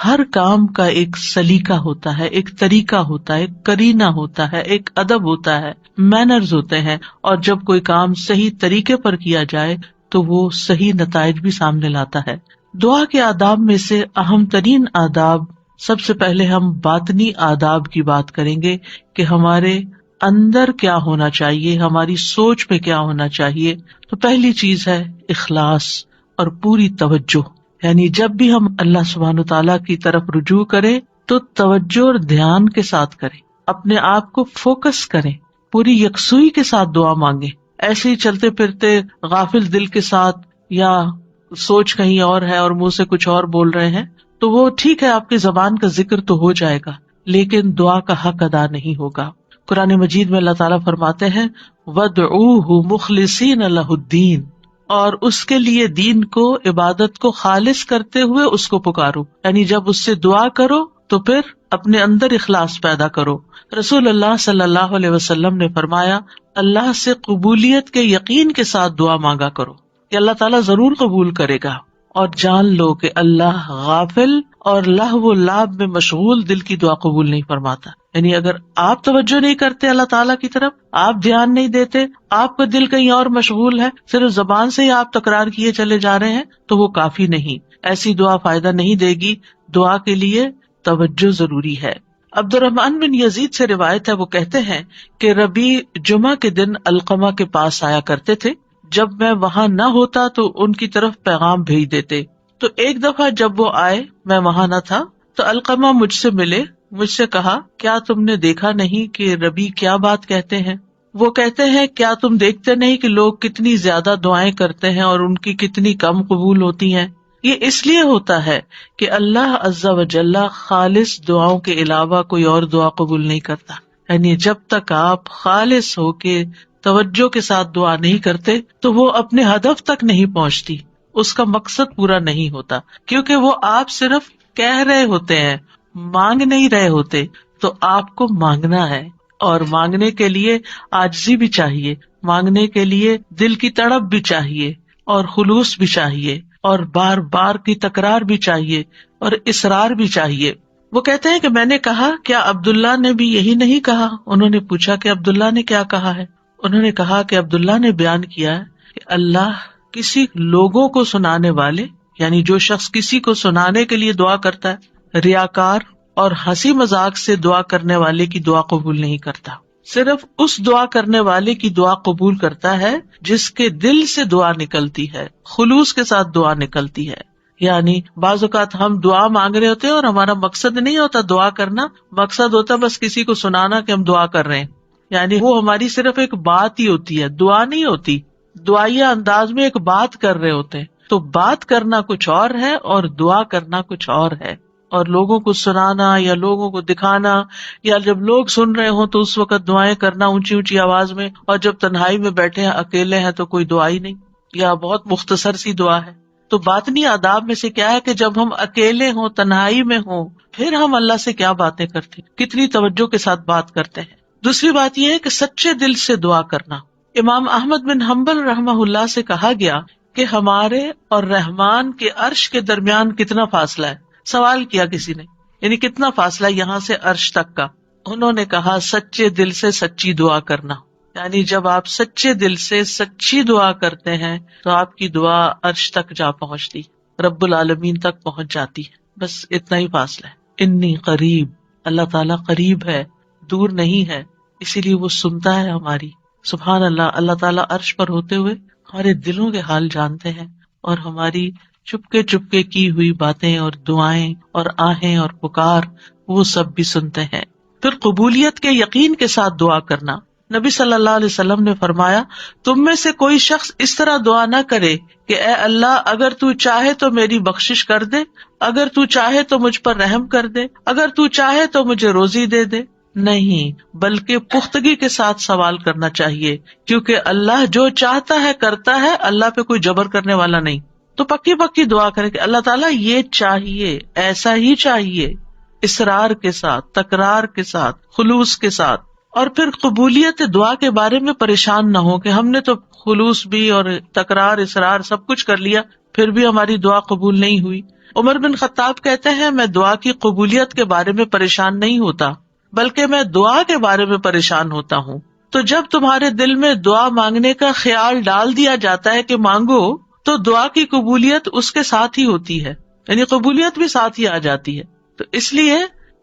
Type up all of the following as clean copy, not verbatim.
ہر کام کا ایک سلیقہ ہوتا ہے، ایک طریقہ ہوتا ہے، ایک قرینہ ہوتا ہے، ایک ادب ہوتا ہے، مینرز ہوتے ہیں، اور جب کوئی کام صحیح طریقے پر کیا جائے تو وہ صحیح نتائج بھی سامنے لاتا ہے۔ دعا کے آداب میں سے اہم ترین آداب، سب سے پہلے ہم باطنی آداب کی بات کریں گے کہ ہمارے اندر کیا ہونا چاہیے، ہماری سوچ میں کیا ہونا چاہیے۔ تو پہلی چیز ہے اخلاص اور پوری توجہ، یعنی جب بھی ہم اللہ سبحانہ تعالیٰ کی طرف رجوع کریں تو توجہ اور دھیان کے ساتھ کریں، اپنے آپ کو فوکس کریں، پوری یکسوئی کے ساتھ دعا مانگیں۔ ایسے ہی چلتے پھرتے غافل دل کے ساتھ یا سوچ کہیں اور ہے اور منہ سے کچھ اور بول رہے ہیں تو وہ ٹھیک ہے، آپ کی زبان کا ذکر تو ہو جائے گا لیکن دعا کا حق ادا نہیں ہوگا۔ قرآن مجید میں اللہ تعالیٰ فرماتے ہیں وَادْعُوهُ مُخْلِصِينَ لَهُ الدِّينَ، اور اس کے لیے دین کو، عبادت کو خالص کرتے ہوئے اس کو پکارو، یعنی جب اس سے دعا کرو تو پھر اپنے اندر اخلاص پیدا کرو۔ رسول اللہ صلی اللہ علیہ وسلم نے فرمایا اللہ سے قبولیت کے یقین کے ساتھ دعا مانگا کرو کہ اللہ تعالیٰ ضرور قبول کرے گا، اور جان لو کہ اللہ غافل اور لہو و لعب میں مشغول دل کی دعا قبول نہیں فرماتا۔ یعنی اگر آپ توجہ نہیں کرتے اللہ تعالیٰ کی طرف، آپ دھیان نہیں دیتے، آپ کا دل کہیں اور مشغول ہے، صرف زبان سے ہی آپ تکرار کیے چلے جا رہے ہیں تو وہ کافی نہیں، ایسی دعا فائدہ نہیں دے گی۔ دعا کے لیے توجہ ضروری ہے۔ عبد الرحمن بن یزید سے روایت ہے، وہ کہتے ہیں کہ ربیع جمعہ کے دن علقمہ کے پاس آیا کرتے تھے، جب میں وہاں نہ ہوتا تو ان کی طرف پیغام بھیج دیتے۔ تو ایک دفعہ جب وہ آئے، میں وہاں نہ تھا، تو علقمہ مجھ سے ملے، مجھ سے کہا کیا تم نے دیکھا نہیں کہ ربیع کیا بات کہتے ہیں؟ وہ کہتے ہیں کیا تم دیکھتے نہیں کہ لوگ کتنی زیادہ دعائیں کرتے ہیں اور ان کی کتنی کم قبول ہوتی ہیں؟ یہ اس لیے ہوتا ہے کہ اللہ عز و جل خالص دعاؤں کے علاوہ کوئی اور دعا قبول نہیں کرتا۔ یعنی جب تک آپ خالص ہو کے توجہ کے ساتھ دعا نہیں کرتے تو وہ اپنے ہدف تک نہیں پہنچتی، اس کا مقصد پورا نہیں ہوتا، کیونکہ وہ آپ صرف کہہ رہے ہوتے ہیں، مانگ نہیں رہے ہوتے۔ تو آپ کو مانگنا ہے، اور مانگنے کے لیے عاجزی بھی چاہیے، مانگنے کے لیے دل کی تڑپ بھی چاہیے، اور خلوص بھی چاہیے، اور بار بار کی تکرار بھی چاہیے، اور اصرار بھی چاہیے۔ وہ کہتے ہیں کہ میں نے کہا کیا عبداللہ نے بھی یہی نہیں کہا؟ انہوں نے پوچھا کہ عبداللہ نے کیا کہا ہے؟ انہوں نے کہا کہ عبداللہ نے بیان کیا کہ اللہ کسی لوگوں کو سنانے والے، یعنی جو شخص کسی کو سنانے کے لیے دعا کرتا ہے، ریاکار اور ہنسی مذاق سے دعا کرنے والے کی دعا قبول نہیں کرتا، صرف اس دعا کرنے والے کی دعا قبول کرتا ہے جس کے دل سے دعا نکلتی ہے، خلوص کے ساتھ دعا نکلتی ہے۔ یعنی بعض اوقات ہم دعا مانگ رہے ہوتے ہیں اور ہمارا مقصد نہیں ہوتا دعا کرنا، مقصد ہوتا بس کسی کو سنانا کہ ہم دعا کر رہے ہیں، یعنی وہ ہماری صرف ایک بات ہی ہوتی ہے، دعا نہیں ہوتی، دعائیا انداز میں ایک بات کر رہے ہوتے ہیں۔ تو بات کرنا کچھ اور ہے اور دعا کرنا کچھ اور ہے، اور لوگوں کو سنانا یا لوگوں کو دکھانا، یا جب لوگ سن رہے ہوں تو اس وقت دعائیں کرنا اونچی اونچی آواز میں، اور جب تنہائی میں بیٹھے ہیں، اکیلے ہیں تو کوئی دعا ہی نہیں، یا بہت مختصر سی دعا ہے۔ تو باطنی آداب میں سے کیا ہے کہ جب ہم اکیلے ہوں، تنہائی میں ہوں، پھر ہم اللہ سے کیا باتیں کرتے ہیں، کتنی توجہ کے ساتھ بات کرتے ہیں۔ دوسری بات یہ ہے کہ سچے دل سے دعا کرنا۔ امام احمد بن حنبل رحمہ اللہ سے کہا گیا کہ ہمارے اور رحمان کے عرش کے درمیان کتنا فاصلہ ہے؟ سوال کیا کسی نے، یعنی کتنا فاصلہ یہاں سے عرش تک کا؟ انہوں نے کہا سچے دل سے سچی دعا کرنا، یعنی جب آپ سچے دل سے سچی دعا کرتے ہیں تو آپ کی دعا عرش تک جا پہنچتی، رب العالمین تک پہنچ جاتی ہے، بس اتنا ہی فاصلہ ہے۔ انی قریب، اللہ تعالیٰ قریب ہے، دور نہیں ہے، اسی لیے وہ سنتا ہے ہماری۔ سبحان اللہ، اللہ تعالیٰ عرش پر ہوتے ہوئے ہمارے دلوں کے حال جانتے ہیں، اور ہماری چپکے چپکے کی ہوئی باتیں اور دعائیں اور آہیں اور پکار وہ سب بھی سنتے ہیں۔ پھر قبولیت کے یقین کے ساتھ دعا کرنا۔ نبی صلی اللہ علیہ وسلم نے فرمایا تم میں سے کوئی شخص اس طرح دعا نہ کرے کہ اے اللہ اگر تو چاہے تو میری بخشش کر دے، اگر تو چاہے تو مجھ پر رحم کر دے، اگر تو چاہے تو مجھے روزی دے دے۔ نہیں، بلکہ پختگی کے ساتھ سوال کرنا چاہیے، کیونکہ اللہ جو چاہتا ہے کرتا ہے، اللہ پہ کوئی جبر کرنے والا نہیں۔ تو پکی پکی دعا کرے کہ اللہ تعالیٰ یہ چاہیے، ایسا ہی چاہیے، اصرار کے ساتھ، تکرار کے ساتھ، خلوص کے ساتھ۔ اور پھر قبولیت دعا کے بارے میں پریشان نہ ہو کہ ہم نے تو خلوص بھی اور تکرار، اصرار سب کچھ کر لیا، پھر بھی ہماری دعا قبول نہیں ہوئی۔ عمر بن خطاب کہتے ہیں میں دعا کی قبولیت کے بارے میں پریشان نہیں ہوتا بلکہ میں دعا کے بارے میں پریشان ہوتا ہوں. تو جب تمہارے دل میں دعا مانگنے کا خیال ڈال دیا جاتا ہے کہ مانگو تو دعا کی قبولیت اس کے ساتھ ہی ہوتی ہے، یعنی قبولیت بھی ساتھ ہی آ جاتی ہے. تو اس لیے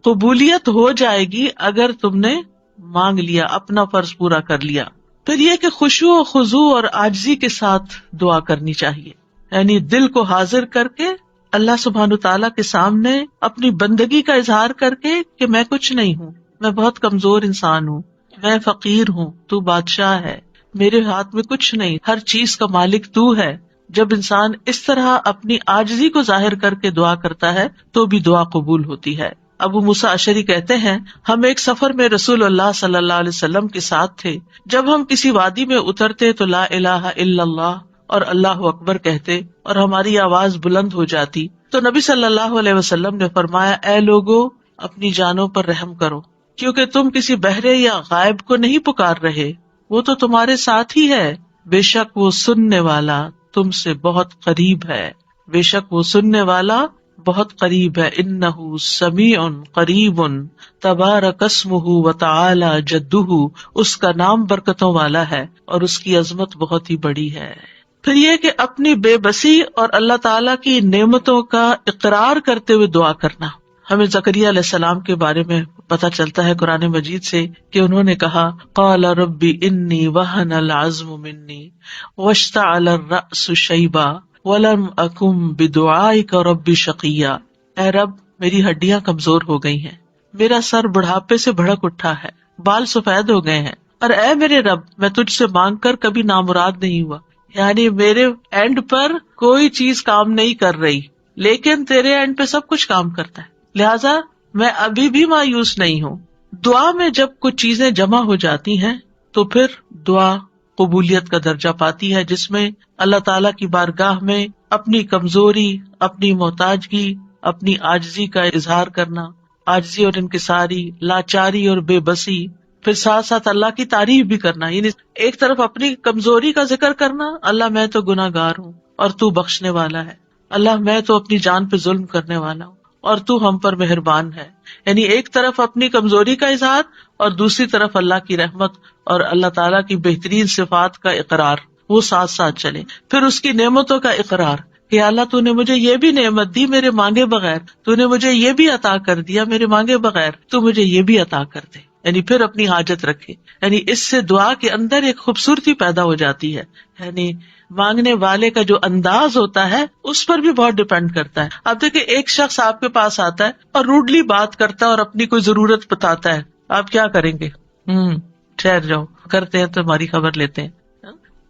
قبولیت ہو جائے گی اگر تم نے مانگ لیا، اپنا فرض پورا کر لیا. پھر یہ کہ خشوع و خضوع اور عاجزی کے ساتھ دعا کرنی چاہیے، یعنی دل کو حاضر کر کے اللہ سبحانہ تعالیٰ کے سامنے اپنی بندگی کا اظہار کر کے کہ میں کچھ نہیں ہوں، میں بہت کمزور انسان ہوں، میں فقیر ہوں، تو بادشاہ ہے، میرے ہاتھ میں کچھ نہیں، ہر چیز کا مالک تو ہے. جب انسان اس طرح اپنی عاجزی کو ظاہر کر کے دعا کرتا ہے تو بھی دعا قبول ہوتی ہے. ابو موسیٰ اشعری کہتے ہیں ہم ایک سفر میں رسول اللہ صلی اللہ علیہ وسلم کے ساتھ تھے. جب ہم کسی وادی میں اترتے تو لا الہ الا اللہ اور اللہ اکبر کہتے اور ہماری آواز بلند ہو جاتی تو نبی صلی اللہ علیہ وسلم نے فرمایا اے لوگو اپنی جانوں پر رحم کرو، کیونکہ تم کسی بہرے یا غائب کو نہیں پکار رہے، وہ تو تمہارے ساتھ ہی ہے، بے شک وہ سننے والا تم سے بہت قریب ہے، بے شک وہ سننے والا بہت قریب ہے. انہ سمیع قریب تبارک اسمہ وتعالی جدہ، اس کا نام برکتوں والا ہے اور اس کی عظمت بہت ہی بڑی ہے. پھر یہ کہ اپنی بے بسی اور اللہ تعالیٰ کی نعمتوں کا اقرار کرتے ہوئے دعا کرنا. ہمیں زکریا علیہ السلام کے بارے میں پتہ چلتا ہے قرآن مجید سے کہ انہوں نے کہا قال ربی انی وہن العظم منی واشتعل الرأس شیبا ولم اکن بدعائک رب شقیا. اے رب میری ہڈیاں کمزور ہو گئی ہیں، میرا سر بڑھاپے سے بھڑک اٹھا ہے، بال سفید ہو گئے ہیں، اور اے میرے رب میں تجھ سے مانگ کر کبھی نامراد نہیں ہوا. یعنی میرے اینڈ پر کوئی چیز کام نہیں کر رہی لیکن تیرے اینڈ پہ سب کچھ کام کرتا ہے، لہذا میں ابھی بھی مایوس نہیں ہوں. دعا میں جب کچھ چیزیں جمع ہو جاتی ہیں تو پھر دعا قبولیت کا درجہ پاتی ہے، جس میں اللہ تعالیٰ کی بارگاہ میں اپنی کمزوری، اپنی محتاجگی، اپنی عاجزی کا اظہار کرنا، عاجزی اور انکساری، لاچاری اور بے بسی، پھر ساتھ ساتھ اللہ کی تعریف بھی کرنا. یعنی ایک طرف اپنی کمزوری کا ذکر کرنا، اللہ میں تو گناہ گار ہوں اور تو بخشنے والا ہے، اللہ میں تو اپنی جان پہ ظلم کرنے والا ہوں اور تو ہم پر مہربان ہے. یعنی ایک طرف اپنی کمزوری کا اظہار اور دوسری طرف اللہ کی رحمت اور اللہ تعالیٰ کی بہترین صفات کا اقرار، وہ ساتھ ساتھ چلے. پھر اس کی نعمتوں کا اقرار کہ اللہ تو نے مجھے یہ بھی نعمت دی میرے مانگے بغیر، تو نے مجھے یہ بھی عطا کر دیا میرے مانگے بغیر، تو مجھے یہ بھی عطا کر دے. یعنی پھر اپنی حاجت رکھے. یعنی اس سے دعا کے اندر ایک خوبصورتی پیدا ہو جاتی ہے. یعنی مانگنے والے کا جو انداز ہوتا ہے اس پر بھی بہت ڈپینڈ کرتا ہے. اب دیکھیں ایک شخص آپ کے پاس آتا ہے اور روڈلی بات کرتا ہے اور اپنی کوئی ضرورت بتاتا ہے، آپ کیا کریں گے؟ ٹھہر جاؤ، کرتے ہیں تو ہماری خبر لیتے ہیں.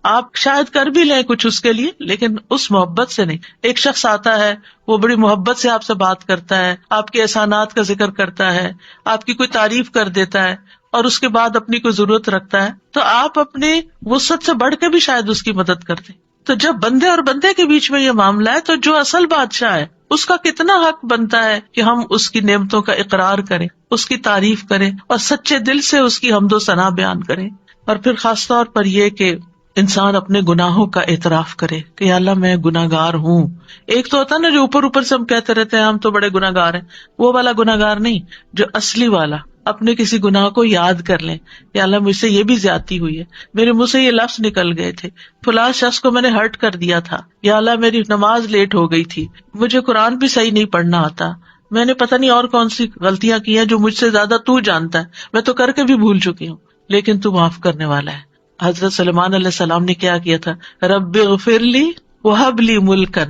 آپ شاید کر بھی لیں کچھ اس کے لیے لیکن اس محبت سے نہیں. ایک شخص آتا ہے، وہ بڑی محبت سے آپ سے بات کرتا ہے، آپ کے احسانات کا ذکر کرتا ہے، آپ کی کوئی تعریف کر دیتا ہے اور اس کے بعد اپنی کوئی ضرورت رکھتا ہے تو آپ اپنی وسعت سے بڑھ کے بھی شاید اس کی مدد کرتے. تو جب بندے اور بندے کے بیچ میں یہ معاملہ ہے تو جو اصل بادشاہ ہے اس کا کتنا حق بنتا ہے کہ ہم اس کی نعمتوں کا اقرار کریں، اس کی تعریف کریں اور سچے دل سے اس کی حمد و ثنا بیان کریں. اور پھر خاص طور پر یہ کہ انسان اپنے گناہوں کا اعتراف کرے کہ یا اللہ میں گناہ گار ہوں. ایک تو ہوتا ہے نا جو اوپر اوپر سے ہم کہتے رہتے ہیں ہم تو بڑے گناہ گار ہیں، وہ والا گناہ گار نہیں، جو اصلی والا اپنے کسی گناہ کو یاد کر لیں، یا اللہ مجھ سے یہ بھی زیادتی ہوئی ہے، میرے منہ سے یہ لفظ نکل گئے تھے، فلاں شخص کو میں نے ہرٹ کر دیا تھا، یا اللہ میری نماز لیٹ ہو گئی تھی، مجھے قرآن بھی صحیح نہیں پڑھنا آتا، میں نے پتہ نہیں اور کون سی غلطیاں کی ہیں جو مجھ سے زیادہ تو جانتا ہے، میں تو کر کے بھی بھول چکی ہوں لیکن تو معاف کرنے والا ہے. حضرت سلیمان علیہ السلام نے کیا کیا تھا؟ رب اغفر لی وہب لی ملکا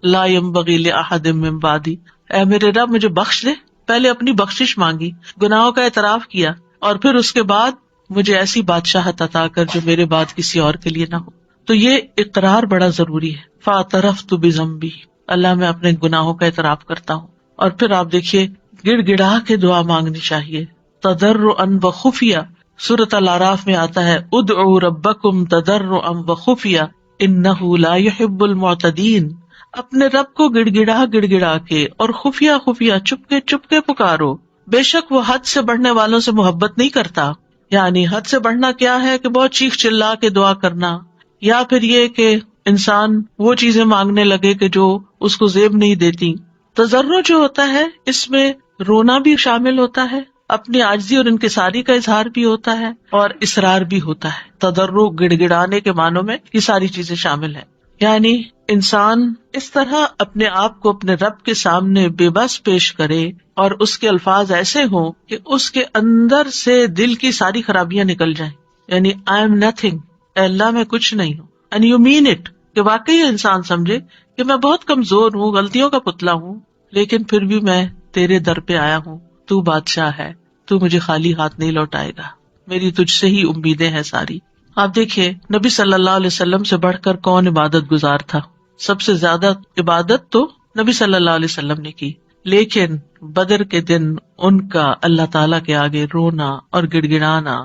لا ينبغی لأحد من بعدی، اے میرے رب مجھے بخش دے. پہلے اپنی بخشش مانگی، گناہوں کا اعتراف کیا اور پھر اس کے بعد مجھے ایسی بادشاہت عطا کر جو میرے بعد کسی اور کے لیے نہ ہو. تو یہ اقرار بڑا ضروری ہے. فاعترفت بذنبی، اللہ میں اپنے گناہوں کا اعتراف کرتا ہوں. اور پھر آپ دیکھیے گڑ گڑا کے دعا مانگنی چاہیے، تضرعا وخفیہ. سورۃ الاعراف میں آتا ہے ادعوا ربکم تضرعا وخفیہ انہ لا يحب المعتدین. اپنے رب کو گڑ گڑا کے اور خفیہ خفیہ چپ کے پکارو، بے شک وہ حد سے بڑھنے والوں سے محبت نہیں کرتا. یعنی حد سے بڑھنا کیا ہے کہ بہت چیخ چلا کے دعا کرنا، یا پھر یہ کہ انسان وہ چیزیں مانگنے لگے کہ جو اس کو زیب نہیں دیتی، تضرع جو ہوتا ہے اس میں رونا بھی شامل ہوتا ہے، اپنی عاجزی اور انکساری کا اظہار بھی ہوتا ہے، اور اصرار بھی ہوتا ہے. تضرع گڑ گڑانے کے معنوں میں یہ ساری چیزیں شامل ہیں. یعنی انسان اس طرح اپنے آپ کو اپنے رب کے سامنے بے بس پیش کرے اور اس کے الفاظ ایسے ہوں کہ اس کے اندر سے دل کی ساری خرابیاں نکل جائیں. یعنی آئی ایم نتھنگ، اے اللہ میں کچھ نہیں ہوں. اینڈ یو مین اٹ، کہ واقعی انسان سمجھے کہ میں بہت کمزور ہوں، غلطیوں کا پتلا ہوں، لیکن پھر بھی میں تیرے در پہ آیا ہوں. تو بادشاہ ہے، تو مجھے خالی ہاتھ نہیں لوٹائے گا، میری تجھ سے ہی امیدیں ہیں ساری. آپ دیکھیے نبی صلی اللہ علیہ وسلم سے بڑھ کر کون عبادت گزار تھا؟ سب سے زیادہ عبادت تو نبی صلی اللہ علیہ وسلم نے کی، لیکن بدر کے دن ان کا اللہ تعالیٰ کے آگے رونا اور گڑ گڑانا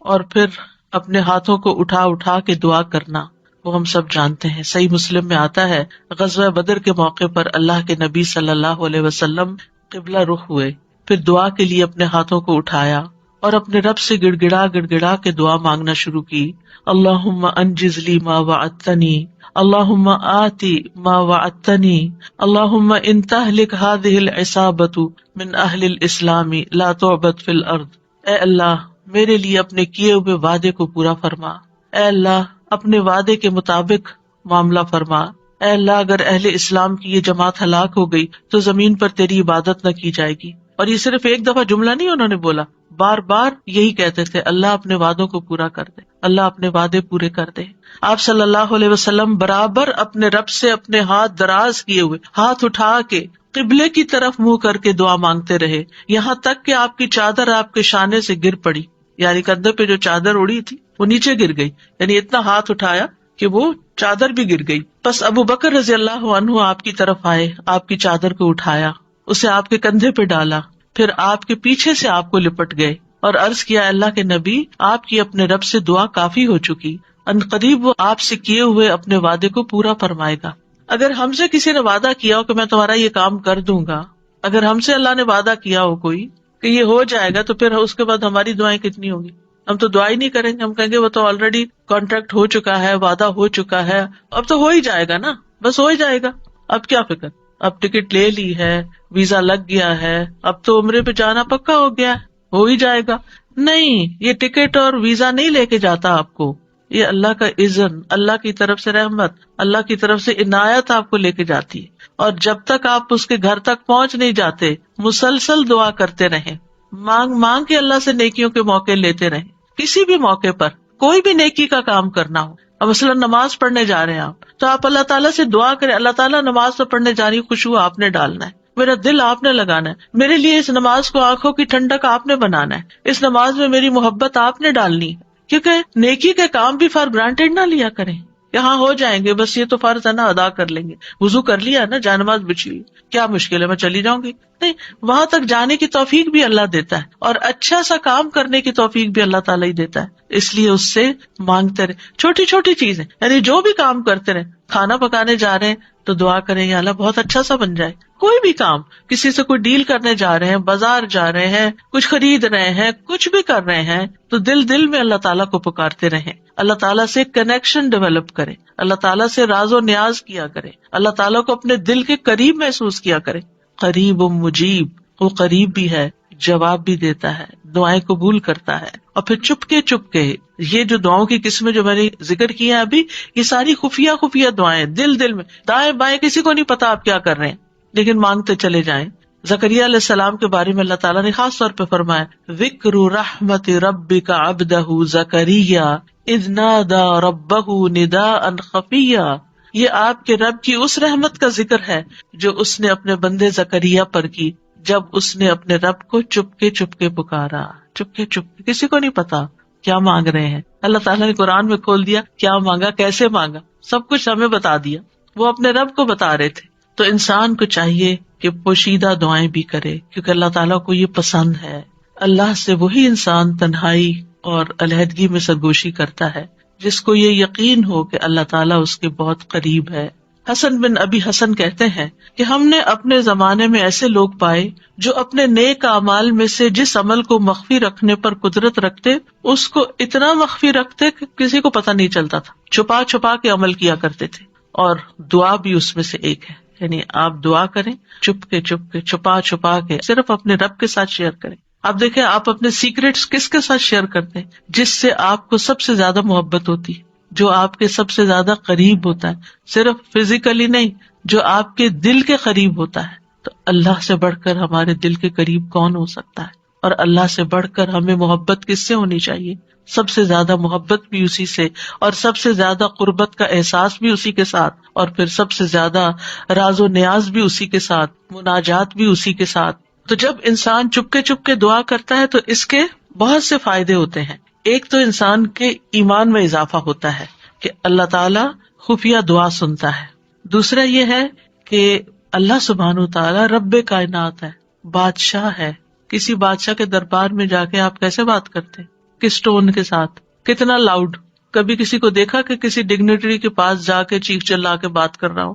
اور پھر اپنے ہاتھوں کو اٹھا اٹھا کے دعا کرنا وہ ہم سب جانتے ہیں. صحیح مسلم میں آتا ہے غزوہ بدر کے موقع پر اللہ کے نبی صلی اللہ علیہ وسلم قبلہ رخ ہوئے، پھر دعا کے لیے اپنے ہاتھوں کو اٹھایا اور اپنے رب سے گڑ گڑا کے دعا مانگنا شروع کی. اللہم انجز لی ما وعدتنی، اللہم آتی ما وعدتنی، اللہم ان تہلک ہذہ العصابۃ من اہل الاسلام لا تعبد فی الارض. اے اللہ میرے لیے اپنے کیے ہوئے وعدے کو پورا فرما، اے اللہ اپنے وعدے کے مطابق معاملہ فرما. اے اللہ اگر اہل اسلام کی یہ جماعت ہلاک ہو گئی تو زمین پر تیری عبادت نہ کی جائے گی. اور یہ صرف ایک دفعہ جملہ نہیں انہوں نے بولا، بار بار یہی کہتے تھے اللہ اپنے وعدوں کو پورا کر دے، اللہ اپنے وعدے پورے کر دے. آپ صلی اللہ علیہ وسلم برابر اپنے رب سے اپنے ہاتھ دراز کیے ہوئے، ہاتھ اٹھا کے قبلے کی طرف منہ کر کے دعا مانگتے رہے، یہاں تک کہ آپ کی چادر آپ کے شانے سے گر پڑی. یعنی کندھے پہ جو چادر اڑی تھی وہ نیچے گر گئی، یعنی اتنا ہاتھ اٹھایا کہ وہ چادر بھی گر گئی. بس ابو بکر رضی اللہ عنہ آپ کی طرف آئے، آپ کی چادر کو اٹھایا، اسے آپ کے کندھے پہ ڈالا، پھر آپ کے پیچھے سے آپ کو لپٹ گئے اور عرض کیا اللہ کے نبی آپ کی اپنے رب سے دعا کافی ہو چکی، ان قریب وہ آپ سے کیے ہوئے اپنے وعدے کو پورا فرمائے گا. اگر ہم سے کسی نے وعدہ کیا ہو کہ میں تمہارا یہ کام کر دوں گا، اگر ہم سے اللہ نے وعدہ کیا ہو کوئی کہ یہ ہو جائے گا، تو پھر اس کے بعد ہماری دعائیں کتنی ہوگی؟ ہم تو دعا ہی نہیں کریں گے، ہم کہیں گے وہ تو آلریڈی کانٹریکٹ ہو چکا ہے، وعدہ ہو چکا ہے، اب تو ہو ہی جائے گا نا، بس ہو ہی جائے گا، اب کیا فکر، اب ٹکٹ لے لی ہے، ویزا لگ گیا ہے، اب تو عمرے پہ جانا پکا ہو گیا ہے، ہو ہی جائے گا. نہیں، یہ ٹکٹ اور ویزا نہیں لے کے جاتا آپ کو، یہ اللہ کا اذن، اللہ کی طرف سے رحمت، اللہ کی طرف سے عنایت آپ کو لے کے جاتی ہے. اور جب تک آپ اس کے گھر تک پہنچ نہیں جاتے مسلسل دعا کرتے رہیں، مانگ مانگ کے اللہ سے نیکیوں کے موقع لیتے رہیں. کسی بھی موقع پر کوئی بھی نیکی کا کام کرنا ہو، اب مثلا نماز پڑھنے جا رہے ہیں آپ، تو آپ اللہ تعالیٰ سے دعا کریں، اللہ تعالیٰ نماز تو پڑھنے جا رہی ہوں، خوشبو آپ نے ڈالنا ہے، میرا دل آپ نے لگانا ہے، میرے لیے اس نماز کو آنکھوں کی ٹھنڈک آپ نے بنانا ہے، اس نماز میں میری محبت آپ نے ڈالنی ہے. کیونکہ نیکی کے کام بھی فار گرانٹیڈ نہ لیا کریں، یہاں ہو جائیں گے، بس یہ تو فرض ہے نا، ادا کر لیں گے، وضو کر لیا نا، جانماز بچھی ہوئی، کیا مشکل ہے، میں چلی جاؤں گی. نہیں، وہاں تک جانے کی توفیق بھی اللہ دیتا ہے، اور اچھا سا کام کرنے کی توفیق بھی اللہ تعالیٰ ہی دیتا ہے. اس لیے اس سے مانگتے رہے، چھوٹی چھوٹی چیزیں، یعنی جو بھی کام کرتے رہے. کھانا پکانے جا رہے ہیں تو دعا کریں یا اللہ بہت اچھا سا بن جائے. کوئی بھی کام، کسی سے کوئی ڈیل کرنے جا رہے ہیں، بازار جا رہے ہیں، کچھ خرید رہے ہیں، کچھ بھی کر رہے ہیں، تو دل دل میں اللہ تعالیٰ کو پکارتے رہیں، اللہ تعالیٰ سے کنیکشن ڈیولپ کریں، اللہ تعالیٰ سے راز و نیاز کیا کریں، اللہ تعالیٰ کو اپنے دل کے قریب محسوس کیا کریں. قریب مجیب، وہ قریب بھی ہے، جواب بھی دیتا ہے، دعائیں قبول کرتا ہے. اور پھر چپ کے یہ جو دعاؤں کی قسمیں جو میں نے ذکر کی ہیں ابھی، یہ ساری خفیہ دعائیں، دل دل میں، دائیں بائیں کسی کو نہیں پتا آپ کیا کر رہے ہیں، لیکن مانگتے چلے جائیں. زکریا علیہ السلام کے بارے میں اللہ تعالیٰ نے خاص طور پہ فرمایا، ذکر رحمت ربک عبدہ زکریا اذ نادى ربہ نداء خفیا. یہ آپ کے رب کی اس رحمت کا ذکر ہے جو اس نے اپنے بندے زکریا پر کی جب اس نے اپنے رب کو چپ کے پکارا، چپ کے کسی کو نہیں پتا کیا مانگ رہے ہیں. اللہ تعالیٰ نے قرآن میں کھول دیا کیا مانگا، کیسے مانگا، سب کچھ ہمیں بتا دیا، وہ اپنے رب کو بتا رہے تھے. تو انسان کو چاہیے کہ پوشیدہ دعائیں بھی کرے، کیونکہ اللہ تعالیٰ کو یہ پسند ہے. اللہ سے وہی انسان تنہائی اور علیحدگی میں سرگوشی کرتا ہے جس کو یہ یقین ہو کہ اللہ تعالیٰ اس کے بہت قریب ہے. حسن بن ابی حسن کہتے ہیں کہ ہم نے اپنے زمانے میں ایسے لوگ پائے جو اپنے نیک اعمال میں سے جس عمل کو مخفی رکھنے پر قدرت رکھتے اس کو اتنا مخفی رکھتے کہ کسی کو پتہ نہیں چلتا تھا، چھپا چھپا کے عمل کیا کرتے تھے. اور دعا بھی اس میں سے ایک ہے، یعنی آپ دعا کریں چپ کے چھپا چھپا کے، صرف اپنے رب کے ساتھ شیئر کریں. آپ دیکھیں آپ اپنے سیکریٹس کس کے ساتھ شیئر کرتے ہیں؟ جس سے آپ کو سب سے زیادہ محبت ہوتی ہے، جو آپ کے سب سے زیادہ قریب ہوتا ہے، صرف فزیکلی نہیں، جو آپ کے دل کے قریب ہوتا ہے. تو اللہ سے بڑھ کر ہمارے دل کے قریب کون ہو سکتا ہے؟ اور اللہ سے بڑھ کر ہمیں محبت کس سے ہونی چاہیے؟ سب سے زیادہ محبت بھی اسی سے، اور سب سے زیادہ قربت کا احساس بھی اسی کے ساتھ، اور پھر سب سے زیادہ راز و نیاز بھی اسی کے ساتھ، مناجات بھی اسی کے ساتھ. تو جب انسان چپ کے دعا کرتا ہے تو اس کے بہت سے فائدے ہوتے ہیں. ایک تو انسان کے ایمان میں اضافہ ہوتا ہے کہ اللہ تعالیٰ خفیہ دعا سنتا ہے. دوسرا یہ ہے کہ اللہ سبحانہ تعالیٰ رب کائنات ہے، بادشاہ ہے. کسی بادشاہ کے دربار میں جا کے آپ کیسے بات کرتے ہیں؟ کس ٹون کے ساتھ، کتنا لاؤڈ؟ کبھی کسی کو دیکھا کہ کسی ڈگنیٹری کے پاس جا کے چیخ چلا کے بات کر رہا ہو؟